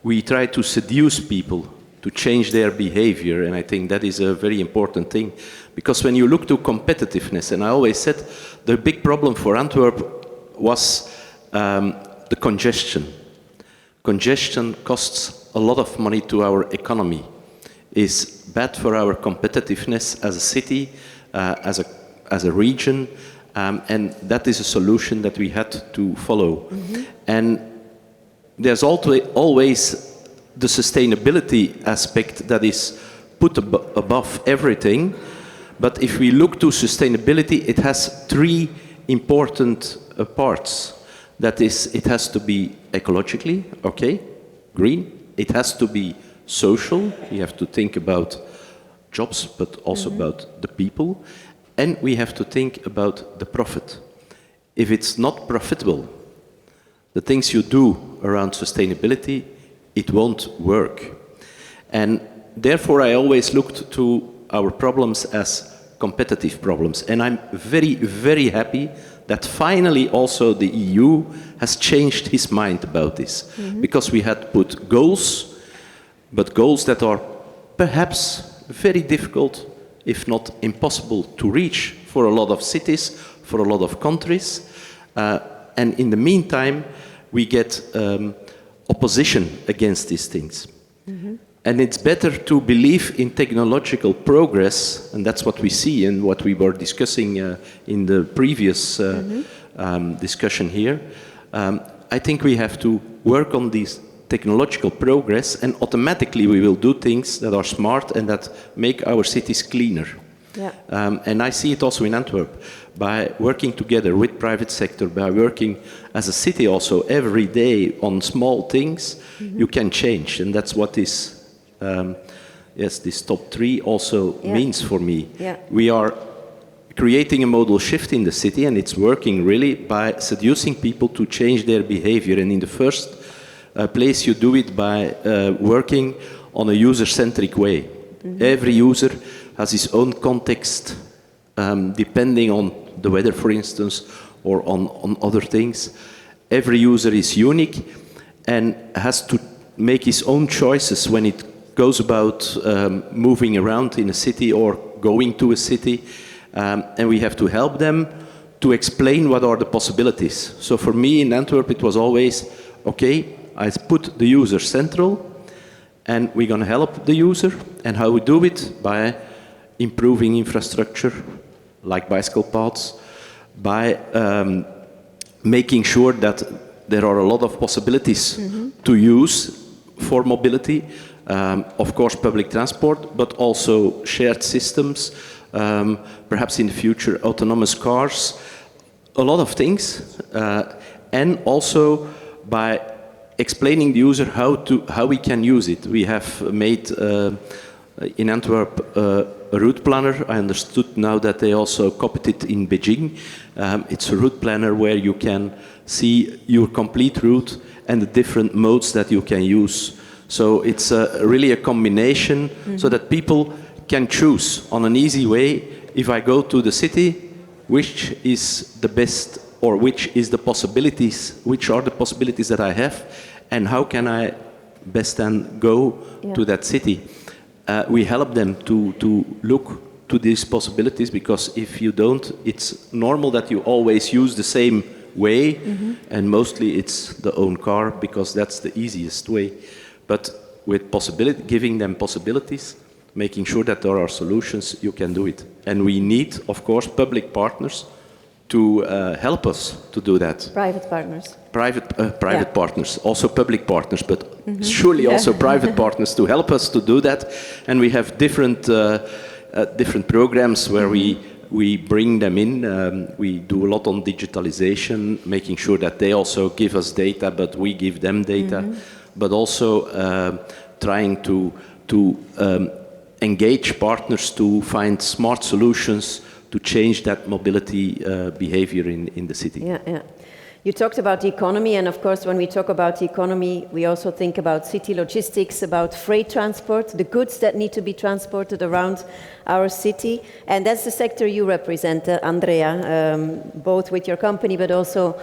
We try to seduce people to change their behavior, and I think that is a very important thing. Because when you look to competitiveness, and I always said the big problem for Antwerp was the congestion. Congestion costs a lot of money to our economy, is bad for our competitiveness as a city, as a region, And that is a solution that we had to follow. And there's always the sustainability aspect that is put above everything. But if we look to sustainability, it has three important parts. That is, it has to be ecologically, okay, green. It has to be social. We have to think about jobs, but also about the people. And we have to think about the profit. If it's not profitable, the things you do around sustainability, it won't work. And therefore, I always looked to our problems as competitive problems. And I'm very, very happy that finally also the EU has changed his mind about this. Because we had put goals, but goals that are perhaps very difficult, if not impossible, to reach for a lot of cities, for a lot of countries. And in the meantime, we get opposition against these things. And it's better to believe in technological progress, and that's what we see and what we were discussing in the previous discussion here. I think we have to work on this technological progress, and automatically we will do things that are smart and that make our cities cleaner. Yeah. And I see it also in Antwerp. By working together with private sector, by working as a city also every day on small things, you can change. And that's what is, yes, this top 3 also means for me. Yeah. We are creating a modal shift in the city, and it's working really by seducing people to change their behavior. And in the first place, you do it by working on a user-centric way. Every user has his own context, depending on the weather, for instance, or on other things. Every user is unique and has to make his own choices when it goes about moving around in a city or going to a city. And we have to help them to explain what are the possibilities. So for me in Antwerp, it was always, okay, I put the user central, and we're going to help the user. And how we do it? By improving infrastructure, like bicycle paths, by making sure that there are a lot of possibilities to use for mobility. Of course, public transport, but also shared systems, perhaps in the future, autonomous cars, a lot of things. And also by explaining the user how we can use it. We have made in Antwerp a route planner. I understood now that they also copied it in Beijing. It's a route planner where you can see your complete route and the different modes that you can use. So it's really a combination so that people can choose on an easy way. If I go to the city, which is the best, or which is the possibilities, which are the possibilities that I have, and how can I best then go to that city? We help them to look to these possibilities, because if you don't, it's normal that you always use the same way, and mostly it's the own car, because that's the easiest way. But with giving them possibilities, making sure that there are solutions, you can do it. And we need, of course, public partners to help us to do that. Private partners. Private partners, also public partners, but surely also private partners to help us to do that. And we have different programs where we bring them in. We do a lot on digitalization, making sure that they also give us data, but we give them data. But also trying to engage partners to find smart solutions to change that mobility behavior in the city. Yeah. You talked about the economy, and of course when we talk about the economy, we also think about city logistics, about freight transport, the goods that need to be transported around our city. And that's the sector you represent, Andrea, both with your company, but also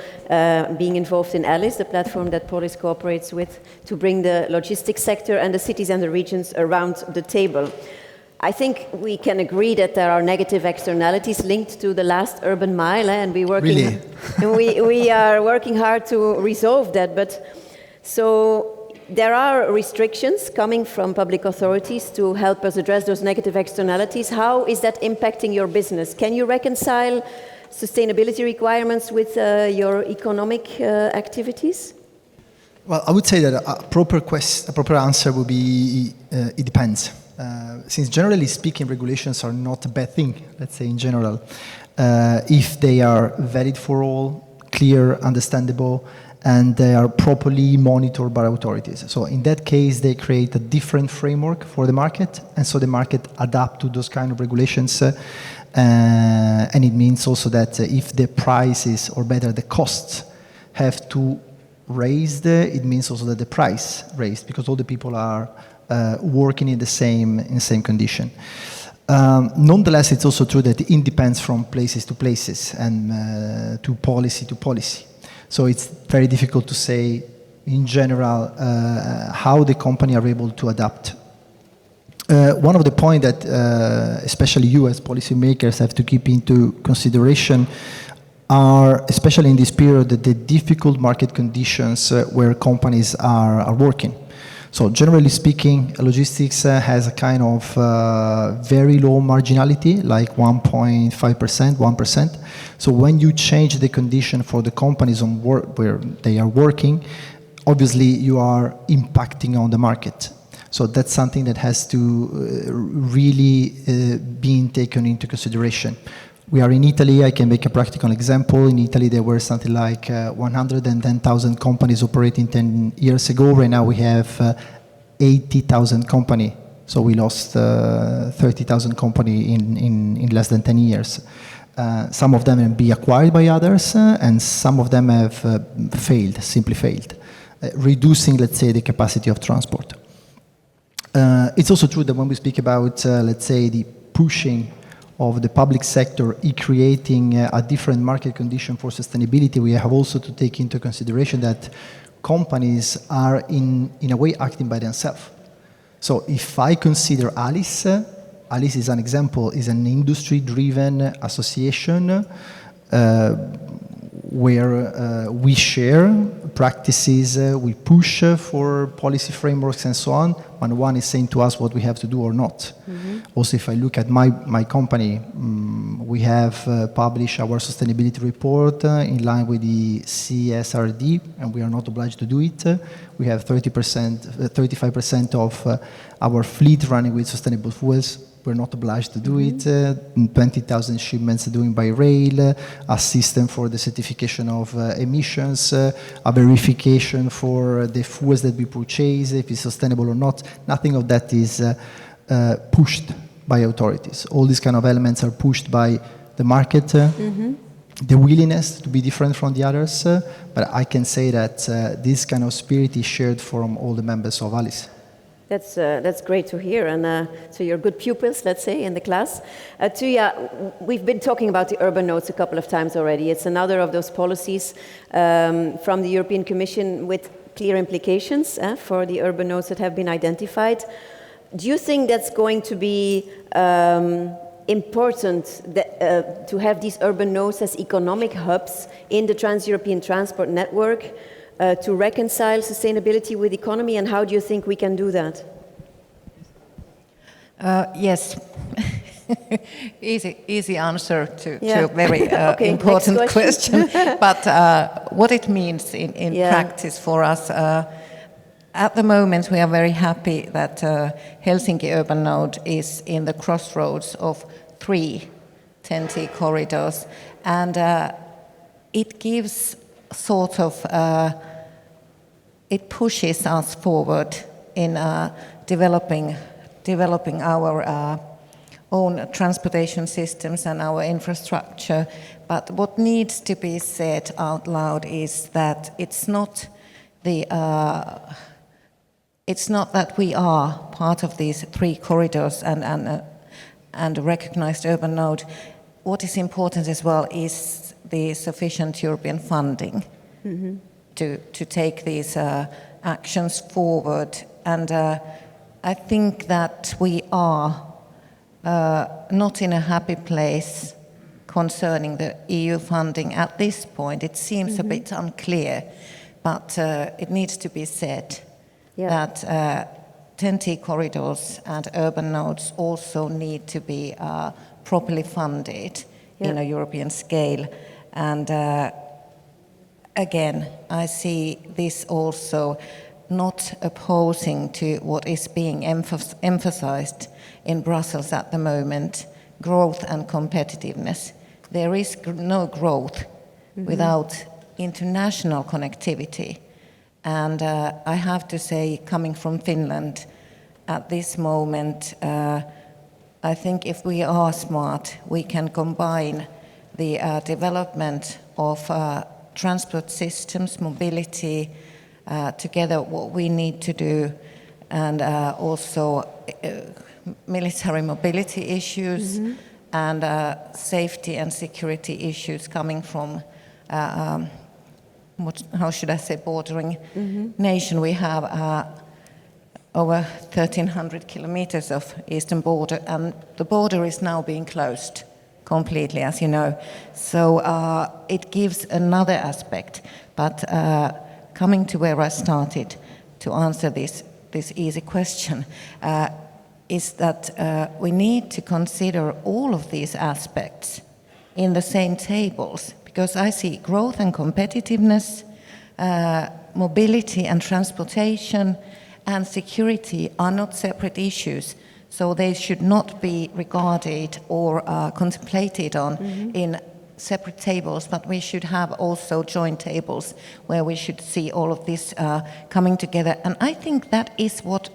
being involved in Alice, the platform that Polis cooperates with to bring the logistics sector and the cities and the regions around the table. I think we can agree that there are negative externalities linked to the last urban mile, and we are working hard to resolve that. But so there are restrictions coming from public authorities to help us address those negative externalities. How is that impacting your business? Can you reconcile sustainability requirements with your economic activities? Well, I would say that a proper answer would be it depends. Since generally speaking, regulations are not a bad thing, let's say in general, if they are valid for all, clear, understandable, and they are properly monitored by authorities. So in that case, they create a different framework for the market, and so the market adapt to those kind of regulations. And it means also that if the prices, or better, the costs, have to raised, it means also that the price raised, because all the people are working in the same condition. Nonetheless, it's also true that it depends from places to places and to policy to policy. So it's very difficult to say in general how the company are able to adapt. One of the points that especially you as policymakers have to keep into consideration are, especially in this period, the difficult market conditions where companies are working. So generally speaking, logistics has a kind of very low marginality, like 1.5%, 1%. So when you change the condition for the companies on where they are working, obviously you are impacting on the market. So that's something that has to really be taken into consideration. We are in Italy. I can make a practical example. In Italy, there were something like 110,000 companies operating 10 years ago. Right now, we have 80,000 companies. So we lost 30,000 companies in less than 10 years. Some of them have been acquired by others, and some of them have simply failed, reducing, let's say, the capacity of transport. It's also true that when we speak about, let's say, the pushing of the public sector creating a different market condition for sustainability, we have also to take into consideration that companies are in a way acting by themselves. So if I consider Alice is an example, is an industry-driven association where we share practices, we push for policy frameworks and so on, and one is saying to us what we have to do or not. Mm-hmm. Also, if I look at my company, we have published our sustainability report in line with the CSRD, and we are not obliged to do it. We have 35% of our fleet running with sustainable fuels. We're not obliged to do it. 20,000 shipments doing by rail, a system for the certification of emissions, a verification for the fuels that we purchase, if it's sustainable or not. Nothing of that is pushed by authorities. All these kind of elements are pushed by the market, the willingness to be different from the others. But I can say that this kind of spirit is shared from all the members of Alice. That's great to hear, and so you're good pupils, let's say, in the class. Tuija, we've been talking about the urban nodes a couple of times already. It's another of those policies from the European Commission with clear implications for the urban nodes that have been identified. Do you think that's going to be important to have these urban nodes as economic hubs in the Trans-European Transport Network? To reconcile sustainability with economy, and how do you think we can do that? Yes. easy answer to a very important question. But what it means in practice for us, at the moment we are very happy that Helsinki Urban Node is in the crossroads of 3 TEN-T corridors, and it gives sort of it pushes us forward in developing our own transportation systems and our infrastructure. But what needs to be said out loud is that it's not that we are part of these 3 corridors and a recognized urban node. What is important as well is the sufficient European funding to take these actions forward. And I think that we are not in a happy place concerning the EU funding at this point. It seems a bit unclear, but it needs to be said that TEN-T corridors and urban nodes also need to be properly funded in a European scale. And again, I see this also not opposing to what is being emphasized in Brussels at the moment, growth and competitiveness. There is no growth without international connectivity. And I have to say, coming from Finland, at this moment, I think if we are smart, we can combine the development of transport systems, mobility, together what we need to do, and also military mobility issues and safety and security issues coming from, how should I say, bordering nation. We have over 1,300 kilometers of eastern border, and the border is now being closed completely, as you know. So it gives another aspect. But coming to where I started to answer this easy question, is that we need to consider all of these aspects in the same tables, because I see growth and competitiveness, mobility and transportation, and security are not separate issues. So they should not be regarded or contemplated on in separate tables, but we should have also joint tables where we should see all of this coming together. And I think that is what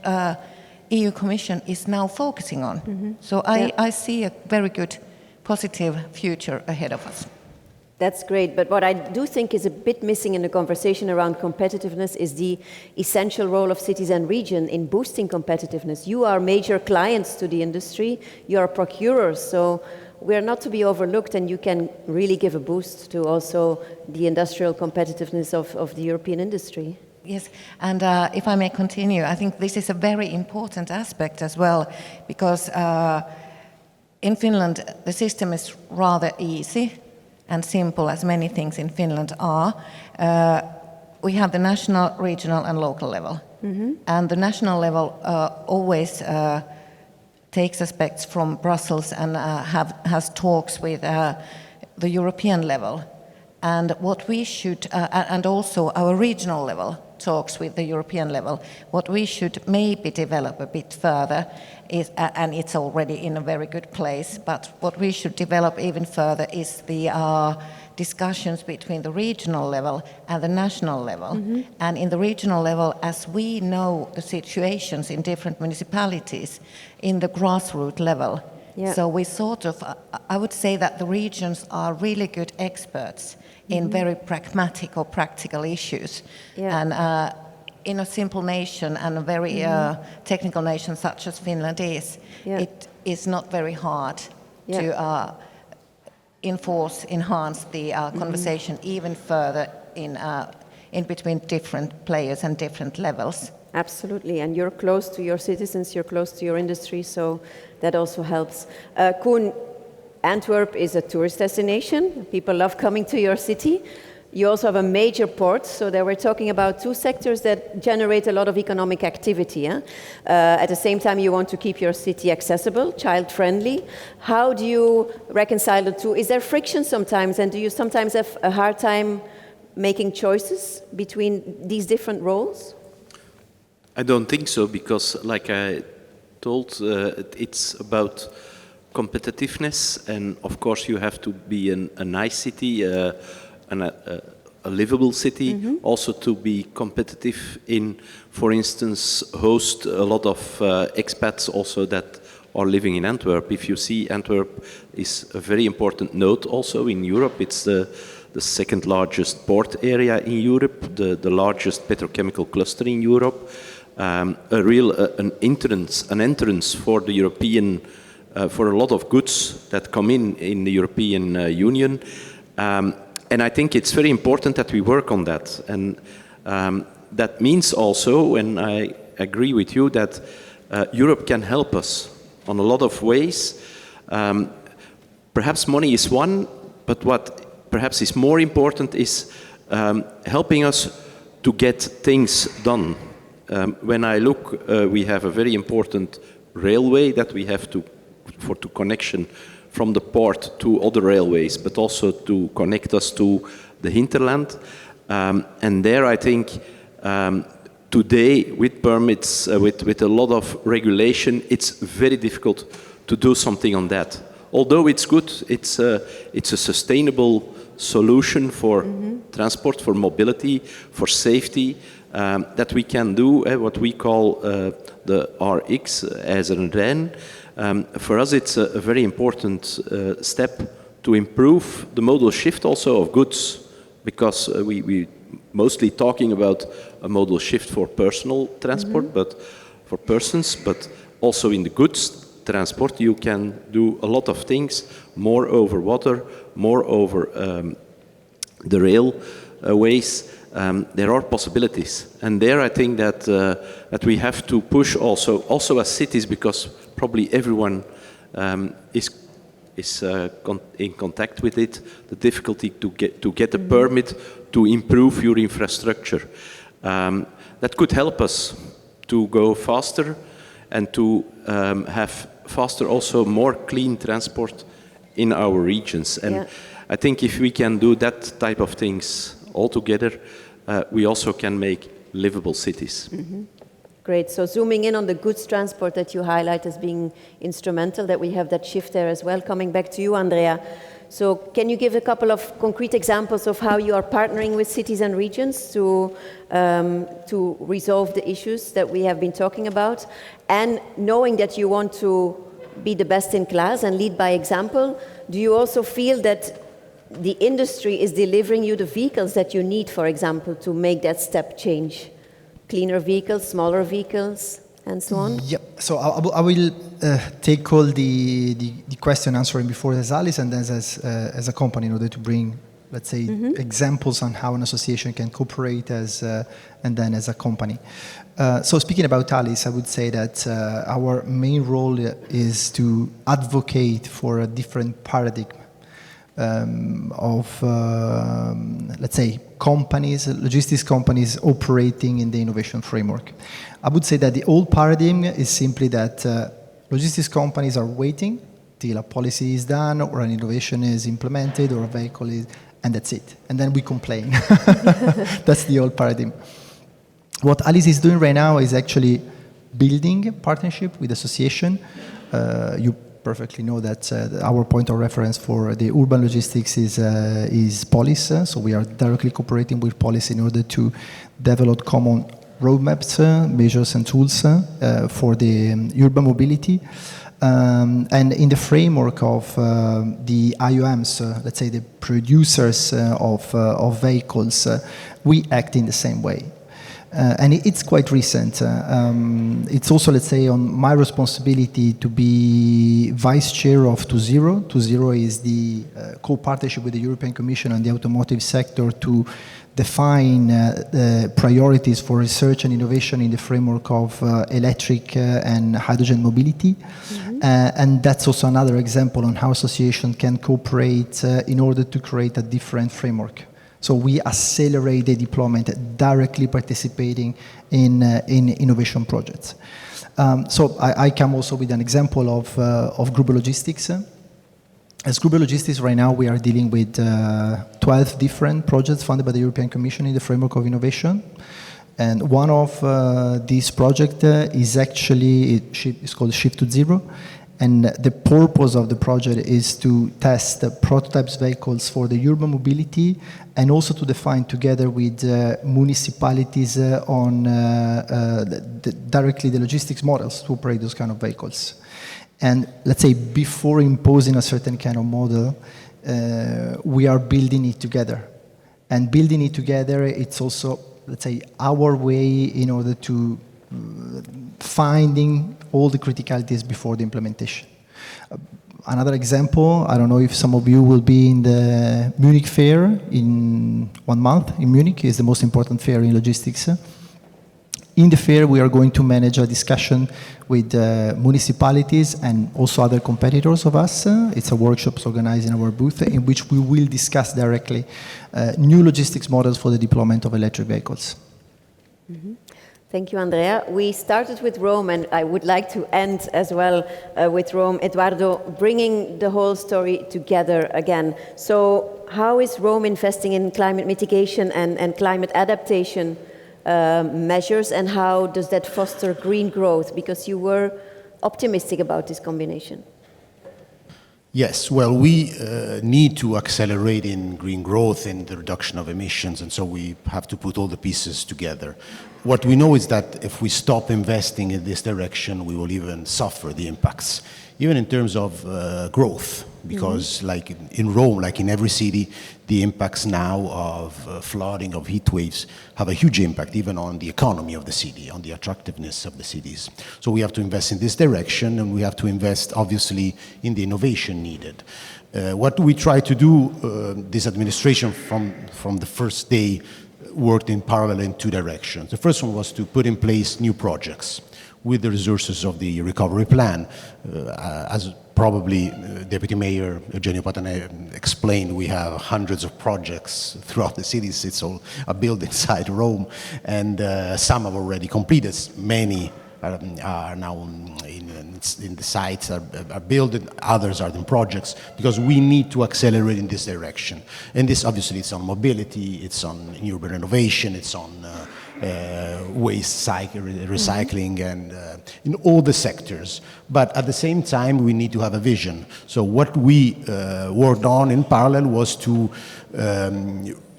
EU Commission is now focusing on. So I see a very good, positive future ahead of us. That's great, but what I do think is a bit missing in the conversation around competitiveness is the essential role of cities and regions in boosting competitiveness. You are major clients to the industry, you are procurers, so we are not to be overlooked, and you can really give a boost to also the industrial competitiveness of the European industry. Yes, and if I may continue, I think this is a very important aspect as well, because in Finland the system is rather easy and simple, as many things in Finland are. We have the national, regional and local level. And the national level always takes aspects from Brussels and has talks with the European level. And what we should, and also our regional level talks with the European level, what we should maybe develop a bit further is, and it's already in a very good place, but what we should develop even further is the discussions between the regional level and the national level. And in the regional level, as we know the situations in different municipalities, in the grassroots level, so we sort of, I would say that the regions are really good experts in very pragmatic or practical issues. And in a simple nation and a very technical nation such as Finland is, it is not very hard to enhance the conversation even further in between different players and different levels. Absolutely, and you're close to your citizens, you're close to your industry, so that also helps. Koen, Antwerp is a tourist destination. People love coming to your city. You also have a major port, so there we're talking about two sectors that generate a lot of economic activity. At the same time, you want to keep your city accessible, child-friendly. How do you reconcile the two? Is there friction sometimes, and do you sometimes have a hard time making choices between these different roles? I don't think so, because like I told, it's about competitiveness, and of course you have to be a nice city, and a livable city, also to be competitive in, for instance, host a lot of expats also that are living in Antwerp. If you see, Antwerp is a very important node also in Europe. It's the second largest port area in Europe, the largest petrochemical cluster in Europe, an entrance for the European, for a lot of goods that come in the European Union. And I think it's very important that we work on that. And that means also, and I agree with you, that Europe can help us on a lot of ways. Perhaps money is one, but what perhaps is more important is helping us to get things done. When I look, we have a very important railway that we have to to connection from the port to other railways, but also to connect us to the hinterland. And there, I think, today, with permits, with a lot of regulation, it's very difficult to do something on that. Although it's good, it's a sustainable solution for transport, for mobility, for safety, that we can do what we call the RX as an REN. For us, it's a very important step to improve the modal shift also of goods, because we mostly talking about a modal shift for personal transport, but for persons, but also in the goods transport, you can do a lot of things, more over water, more over the railways. There are possibilities, and there I think that we have to push also as cities, because probably everyone is in contact with it. The difficulty to get a permit to improve your infrastructure, that could help us to go faster and to have faster also more clean transport in our regions. And I think if we can do that type of things all together, we also can make livable cities. Great. So zooming in on the goods transport that you highlight as being instrumental, that we have that shift there as well. Coming back to you, Andrea. So can you give a couple of concrete examples of how you are partnering with cities and regions to resolve the issues that we have been talking about? And knowing that you want to be the best in class and lead by example, do you also feel that the industry is delivering you the vehicles that you need, for example, to make that step change? Cleaner vehicles, smaller vehicles, and so on? Yeah, so I will take all the question answering before as Alice and then as a company in order to bring, let's say, examples on how an association can cooperate and then as a company. So speaking about Alice, I would say that our main role is to advocate for a different paradigm of, let's say, companies, logistics companies operating in the innovation framework. I would say that the old paradigm is simply that logistics companies are waiting till a policy is done or an innovation is implemented or a vehicle is, and that's it. And then we complain. That's the old paradigm. What Alice is doing right now is actually building a partnership with association. You perfectly know that our point of reference for the urban logistics is Polis. So we are directly cooperating with Polis in order to develop common roadmaps, measures and tools for the urban mobility. And in the framework of the IOMs, let's say the producers of vehicles, we act in the same way. And it's quite recent. It's also, let's say, on my responsibility to be vice chair of 2Zero. 2Zero is the co-partnership with the European Commission and the automotive sector to define priorities for research and innovation in the framework of electric and hydrogen mobility. And that's also another example on how association can cooperate in order to create a different framework. So we accelerate the deployment, directly participating in innovation projects. So I come also with an example of Gruber Logistics. As Gruber Logistics, right now we are dealing with 12 different projects funded by the European Commission in the framework of innovation. And one of these projects is actually, it's called Shift to Zero. And the purpose of the project is to test prototypes vehicles for the urban mobility and also to define together with municipalities on directly the logistics models to operate those kind of vehicles. And let's say before imposing a certain kind of model, we are building it together. And building it together, it's also, let's say, our way in order to finding all the criticalities before the implementation. Another example, I don't know if some of you will be in the Munich fair in 1 month. In Munich is the most important fair in logistics. In the fair, we are going to manage a discussion with municipalities and also other competitors of us. It's a workshop organized in our booth in which we will discuss directly new logistics models for the deployment of electric vehicles. Thank you, Andrea. We started with Rome, and I would like to end as well with Rome. Eduardo, bringing the whole story together again. So how is Rome investing in climate mitigation and climate adaptation measures, and how does that foster green growth? Because you were optimistic about this combination. Yes, well, we need to accelerate in green growth and the reduction of emissions, and so we have to put all the pieces together. What we know is that if we stop investing in this direction, we will even suffer the impacts, even in terms of growth, because like in Rome, like in every city, the impacts now of flooding, of heat waves, have a huge impact even on the economy of the city, on the attractiveness of the cities. So we have to invest in this direction, and we have to invest, obviously, in the innovation needed. What we try to do, this administration from the first day worked in parallel in two directions. The first one was to put in place new projects with the resources of the recovery plan. As probably Deputy Mayor Eugenio Patane explained, we have hundreds of projects throughout the cities. It's all a build inside Rome, and some have already completed. Many are now in the sites, are built, others are in projects, because we need to accelerate in this direction. And this obviously it's on mobility, it's on urban renovation, it's on waste recycling, and in all the sectors. But at the same time, we need to have a vision. So what we worked on in parallel was to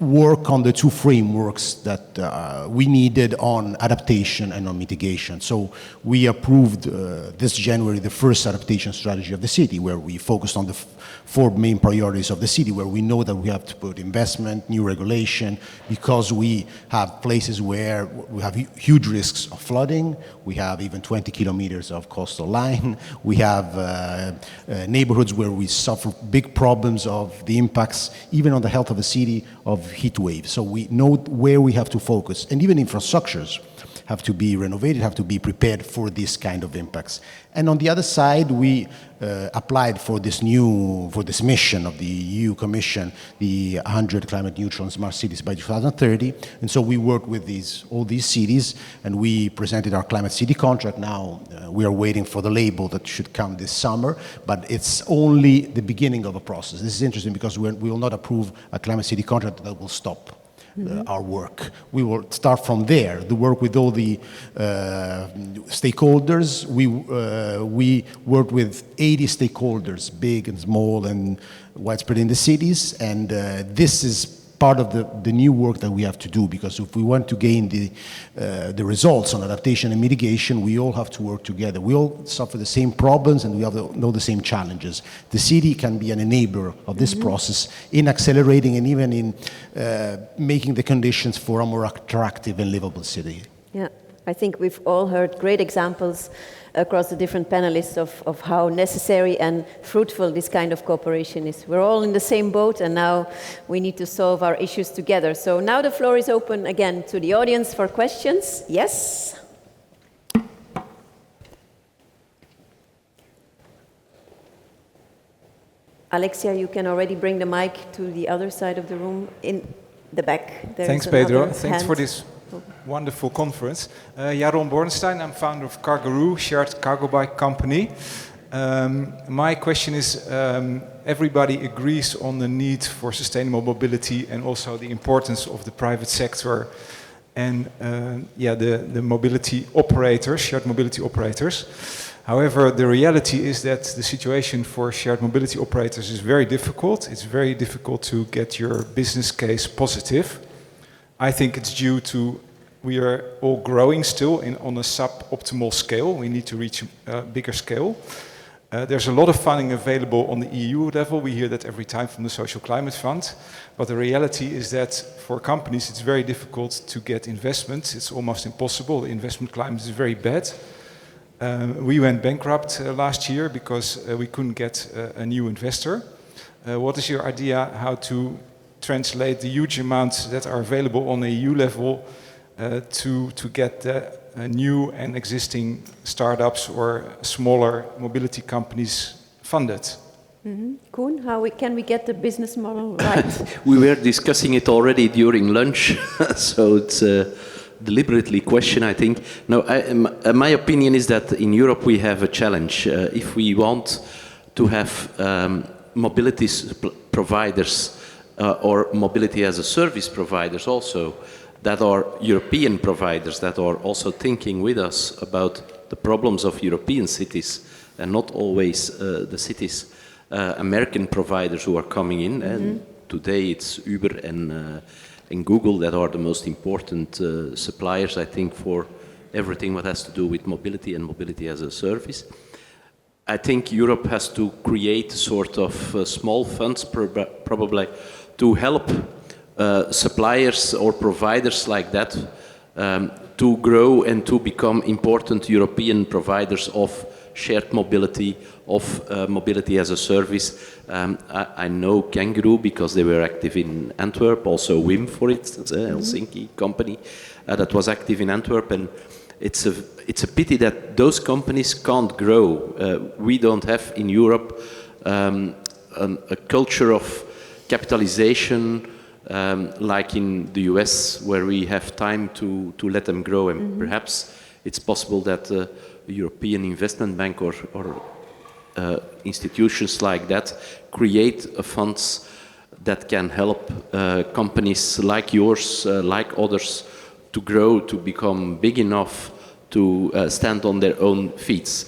work on the two frameworks that we needed on adaptation and on mitigation. So we approved this January the first adaptation strategy of the city, where we focused on the four main priorities of the city, where we know that we have to put investment, new regulation, because we have places where we have huge risks of flooding, we have even 20 kilometers of coastal line, we have neighborhoods where we suffer big problems of the impacts, even on the health of the city, of heat waves. So we know where we have to focus, and even infrastructures have to be renovated, have to be prepared for this kind of impacts. And on the other side, we applied for this mission of the EU Commission, the 100 climate neutral and smart cities by 2030. And so we worked with all these cities, and we presented our climate city contract. Now we are waiting for the label that should come this summer, but it's only the beginning of a process. This is interesting because we will not approve a climate city contract that will stop our work. We will start from there, the work with all the stakeholders. We worked with 80 stakeholders, big and small and widespread in the cities, and this is part of the new work that we have to do, because if we want to gain the results on adaptation and mitigation, we all have to work together. We all suffer the same problems, and we have to know the same challenges. The city can be an enabler of this process in accelerating and even in making the conditions for a more attractive and livable city. Yeah, I think we've all heard great examples across the different panelists of how necessary and fruitful this kind of cooperation is. We're all in the same boat, and now we need to solve our issues together. So now the floor is open again to the audience for questions. Yes? Alexia, you can already bring the mic to the other side of the room, in the back. Thanks, Pedro. Thanks for this wonderful conference. Jaron Bornstein, I'm founder of Cargaroo, shared cargo bike company. My question is, everybody agrees on the need for sustainable mobility and also the importance of the private sector and the mobility operators, shared mobility operators. However, the reality is that the situation for shared mobility operators is very difficult. It's very difficult to get your business case positive. I think it's due to we are all growing still on a suboptimal scale. We need to reach a bigger scale. There's a lot of funding available on the EU level. We hear that every time from the Social Climate Fund. But the reality is that for companies, it's very difficult to get investment. It's almost impossible. The investment climate is very bad. We went bankrupt last year because we couldn't get a new investor. What is your idea how to translate the huge amounts that are available on the EU level to get new and existing startups or smaller mobility companies funded? Koen, can we get the business model right? We were discussing it already during lunch, so it's deliberately question, I think. No, my opinion is that in Europe we have a challenge. If we want to have mobility providers or mobility as a service providers also, that are European providers, that are also thinking with us about the problems of European cities, and not always the cities, American providers who are coming in. And today it's Uber and Google that are the most important suppliers, I think, for everything what has to do with mobility and mobility as a service. I think Europe has to create sort of small funds probably to help suppliers or providers like that to grow and to become important European providers of shared mobility, of mobility as a service. I know Kangaroo because they were active in Antwerp, also WIM, for instance, Helsinki company that was active in Antwerp, and it's a pity that those companies can't grow. We don't have in Europe a culture of capitalization like in the US, where we have time to let them grow, and perhaps it's possible that a European Investment Bank or institutions like that create funds that can help companies like yours, like others, to grow, to become big enough to stand on their own feet.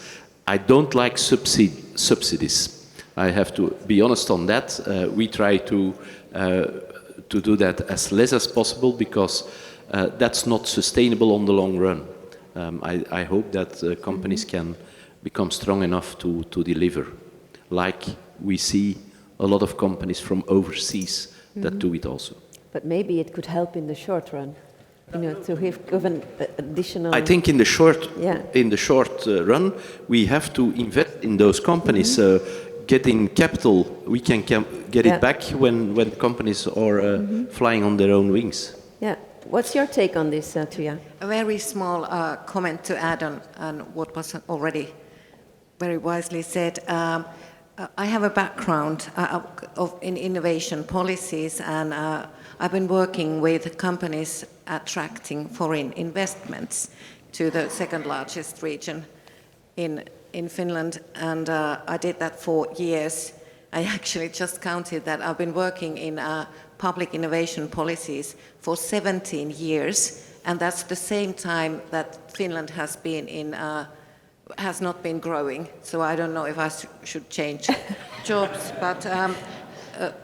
I don't like subsidies. I have to be honest on that. We try to do that as less as possible, because that's not sustainable on the long run. I hope that companies can become strong enough to deliver, like we see a lot of companies from overseas that do it also. But maybe it could help in the short run, you know, to give an additional... I think in the short run, we have to invest in those companies. Getting capital, we can get it back when companies are flying on their own wings. Yeah. What's your take on this, Tuija? A very small comment to add on what was already very wisely said. I have a background in innovation policies, and I've been working with companies attracting foreign investments to the second largest region in Finland, and I did that for years. I actually just counted that I've been working in public innovation policies for 17 years, and that's the same time that Finland has not been growing. So I don't know if I should change jobs, but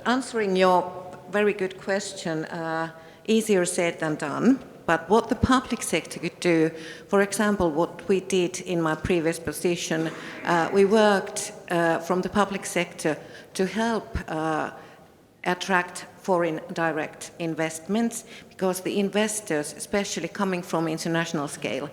answering your very good question, easier said than done. But what the public sector could do, for example, what we did in my previous position, we worked from the public sector to help attract foreign direct investments, because the investors, especially coming from international scale,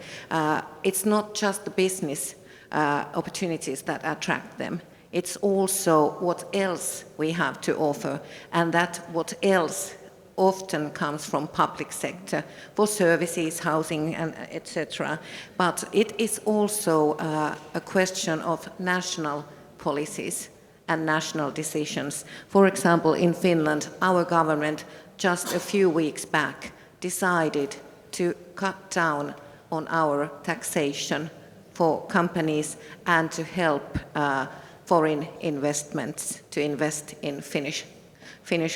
it's not just the business opportunities that attract them. It's also what else we have to offer, and that what else often comes from public sector for services, housing, and etc. But it is also a question of national policies and national decisions. For example, in Finland, our government just a few weeks back decided to cut down on our taxation for companies and to help foreign investments to invest in Finnish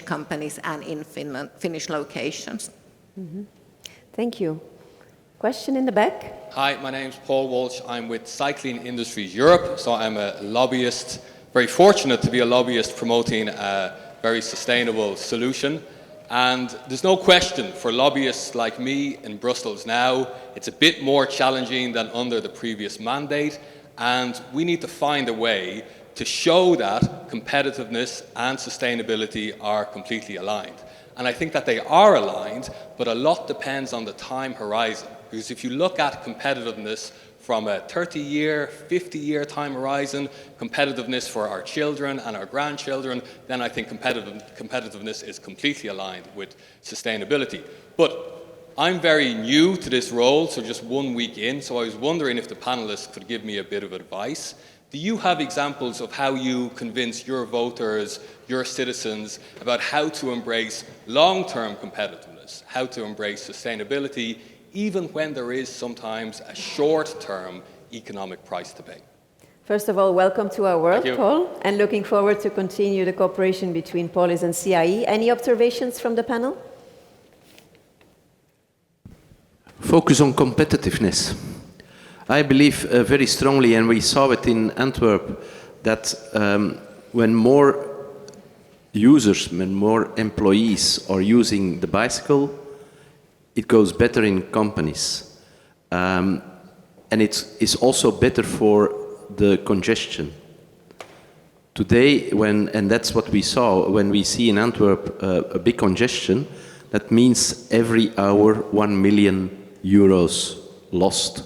companies and in Finnish locations. Thank you. Question in the back? Hi, my name's Paul Walsh. I'm with Cycling Industries Europe, so I'm a lobbyist, very fortunate to be a lobbyist promoting a very sustainable solution. And there's no question for lobbyists like me in Brussels now, it's a bit more challenging than under the previous mandate, and we need to find a way to show that competitiveness and sustainability are completely aligned. And I think that they are aligned, but a lot depends on the time horizon. Because if you look at competitiveness from a 30-year, 50-year time horizon, competitiveness for our children and our grandchildren, then I think competitiveness is completely aligned with sustainability. But I'm very new to this role, so just 1 week in, so I was wondering if the panelists could give me a bit of advice. Do you have examples of how you convince your voters, your citizens, about how to embrace long-term competitiveness, how to embrace sustainability, even when there is sometimes a short-term economic price to pay. First of all, welcome to our world, Thank you. Paul, and looking forward to continue the cooperation between Polis and CIE. Any observations from the panel? Focus on competitiveness. I believe very strongly, and we saw it in Antwerp, that when more users, when more employees are using the bicycle, it goes better in companies. And it's also better for the congestion. Today, and that's what we saw, when we see in Antwerp a big congestion, that means every hour 1 million euros lost.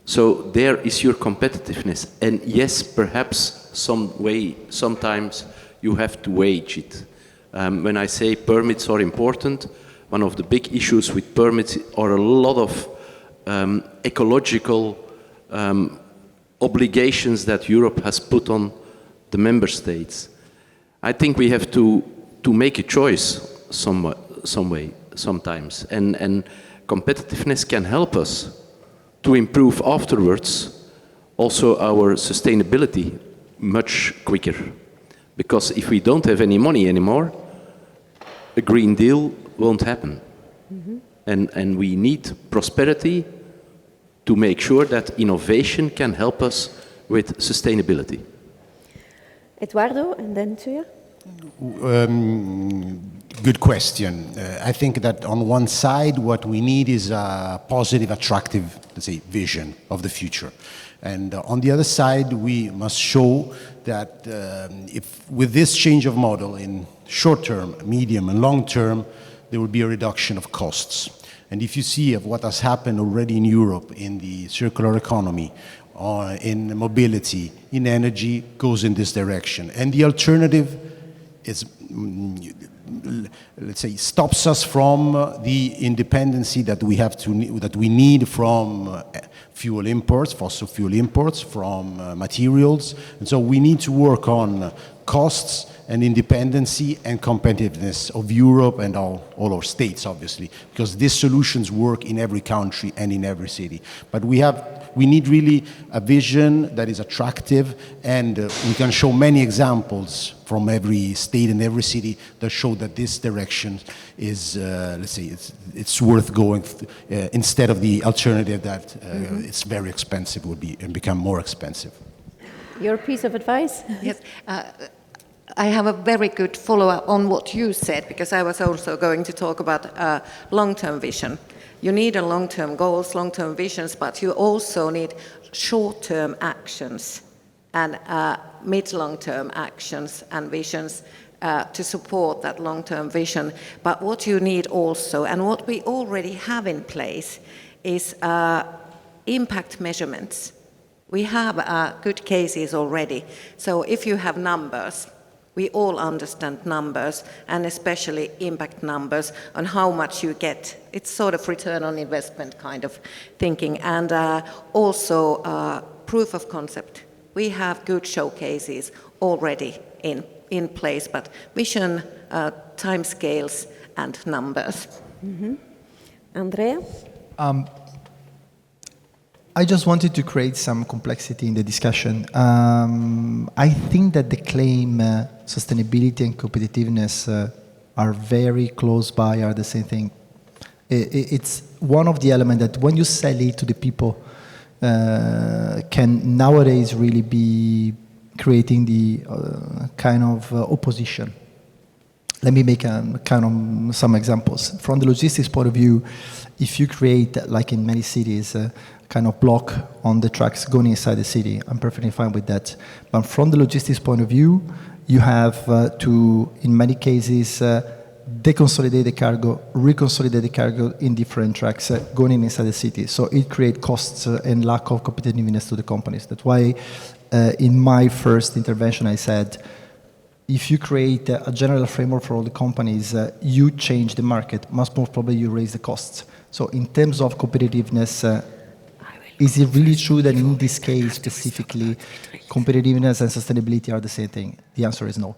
So there is your competitiveness. And yes, perhaps sometimes you have to wage it. When I say permits are important, one of the big issues with permits are a lot of ecological obligations that Europe has put on the member states. I think we have to make a choice some way sometimes, and competitiveness can help us to improve afterwards also our sustainability much quicker. Because if we don't have any money anymore, a Green Deal won't happen. And we need prosperity to make sure that innovation can help us with sustainability. Eduardo, and then to you. Good question. I think that on one side, what we need is a positive, attractive, let's say, vision of the future. And on the other side, we must show that if with this change of model in short term, medium and long term, there will be a reduction of costs. And if you see of what has happened already in Europe in the circular economy, in mobility, in energy, goes in this direction. And the alternative is, let's say, stops us from the independency that we have that we need from fuel imports, fossil fuel imports, from materials. And so we need to work on costs and independency and competitiveness of Europe and all our states, obviously, because these solutions work in every country and in every city. But we need really a vision that is attractive, and we can show many examples from every state and every city that show that this direction is, let's say, it's worth going instead of the alternative that it's very expensive would be and become more expensive. Your piece of advice? Yes. I have a very good follow-up on what you said, because I was also going to talk about long-term vision. You need a long-term goals, long-term visions, but you also need short-term actions and mid-long-term actions and visions to support that long-term vision. But what you need also, and what we already have in place, is impact measurements. We have good cases already. So if you have numbers, we all understand numbers, and especially impact numbers on how much you get. It's sort of return on investment kind of thinking. And also proof of concept. We have good showcases already in place, but vision, timescales, and numbers. Andrea? I just wanted to create some complexity in the discussion. I think that the claim sustainability and competitiveness are very close by, are the same thing. It's one of the elements that when you sell it to the people can nowadays really be creating the kind of opposition. Let me make some examples. From the logistics point of view, if you create, like in many cities, kind of block on the tracks going inside the city, I'm perfectly fine with that. But from the logistics point of view, you have to, in many cases, deconsolidate the cargo, reconsolidate the cargo in different tracks going inside the city. So it creates costs and lack of competitiveness to the companies. That's why in my first intervention I said, if you create a general framework for all the companies, you change the market. Most probably you raise the costs. So in terms of competitiveness, is it really true that in this case specifically, competitiveness and sustainability are the same thing? The answer is no.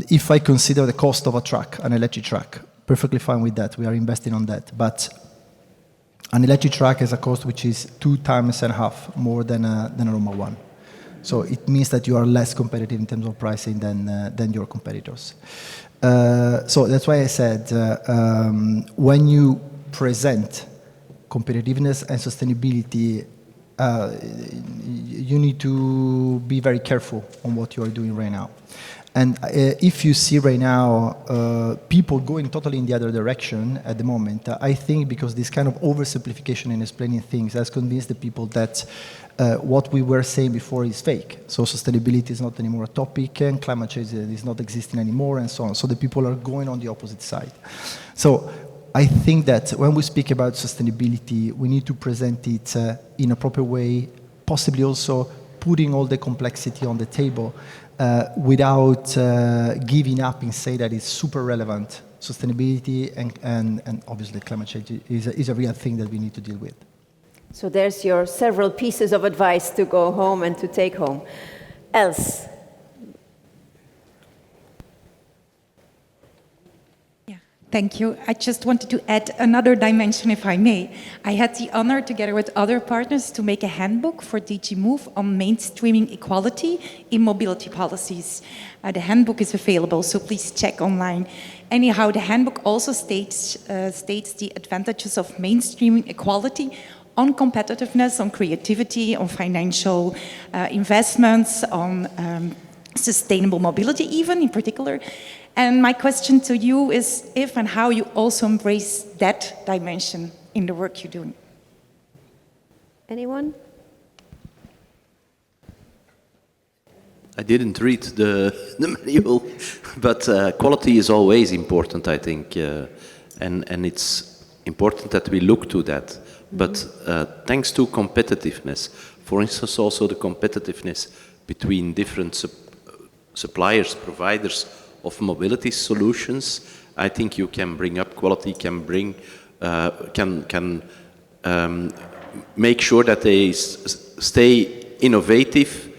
If I consider the cost of a truck, an electric truck, Perfectly fine with that. We are investing on that. But an electric truck has a cost which is 2.5 times more than a normal one. So it means that you are less competitive in terms of pricing than your competitors. So that's why I said when you present competitiveness and sustainability, you need to be very careful on what you are doing right now. And if you see right now people going totally in the other direction at the moment, I think because this kind of oversimplification in explaining things has convinced the people that what we were saying before is fake. So sustainability is not anymore a topic, and climate change is not existing anymore, and so on. So the people are going on the opposite side. So I think that when we speak about sustainability, we need to present it in a proper way, possibly also putting all the complexity on the table without giving up and say that it's super relevant. Sustainability and obviously climate change is a real thing that we need to deal with. So there's your several pieces of advice to go home and to take home. Else? Thank you. I just wanted to add another dimension, if I may. I had the honor, together with other partners, to make a handbook for DG Move on mainstreaming equality in mobility policies. The handbook is available, so please check online. Anyhow, the handbook also states the advantages of mainstreaming equality on competitiveness, on creativity, on financial investments, on sustainable mobility even in particular. And my question to you is if and how you also embrace that dimension in the work you're doing. Anyone? I didn't read the manual, but quality is always important, I think, and it's important that we look to that. But thanks to competitiveness, for instance, also the competitiveness between different suppliers, providers of mobility solutions, I think you can bring up quality, can make sure that they stay innovative,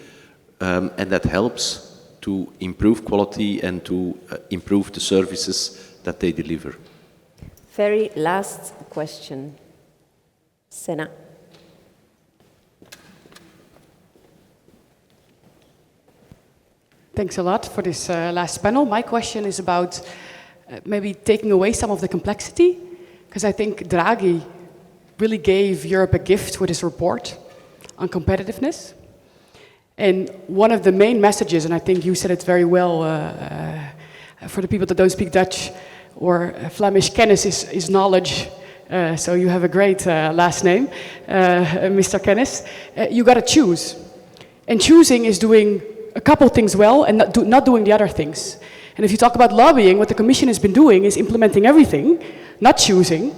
and that helps to improve quality and to improve the services that they deliver. Very last question. Sena. Thanks a lot for this last panel. My question is about maybe taking away some of the complexity, because I think Draghi really gave Europe a gift with his report on competitiveness. And one of the main messages, and I think you said it very well, for the people that don't speak Dutch or Flemish, kennis is knowledge. So you have a great last name, Mr. Kennis. You got to choose. And choosing is doing a couple things well and not doing the other things. And if you talk about lobbying, what the Commission has been doing is implementing everything, not choosing.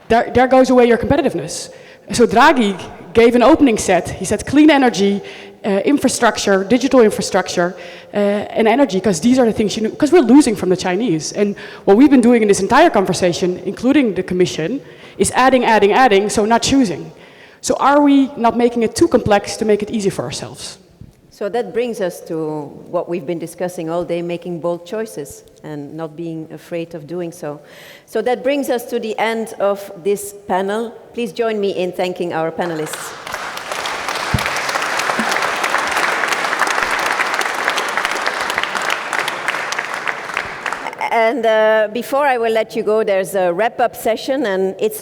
There goes away your competitiveness. So Draghi gave an opening set. He said clean energy, infrastructure, digital infrastructure, and energy, because these are the things because we're losing from the Chinese. And what we've been doing in this entire conversation, including the Commission, is adding, so not choosing. So are we not making it too complex to make it easy for ourselves? So that brings us to what we've been discussing all day, making bold choices and not being afraid of doing so. So that brings us to the end of this panel. Please join me in thanking our panelists. And before I will let you go, there's a wrap-up session, and it's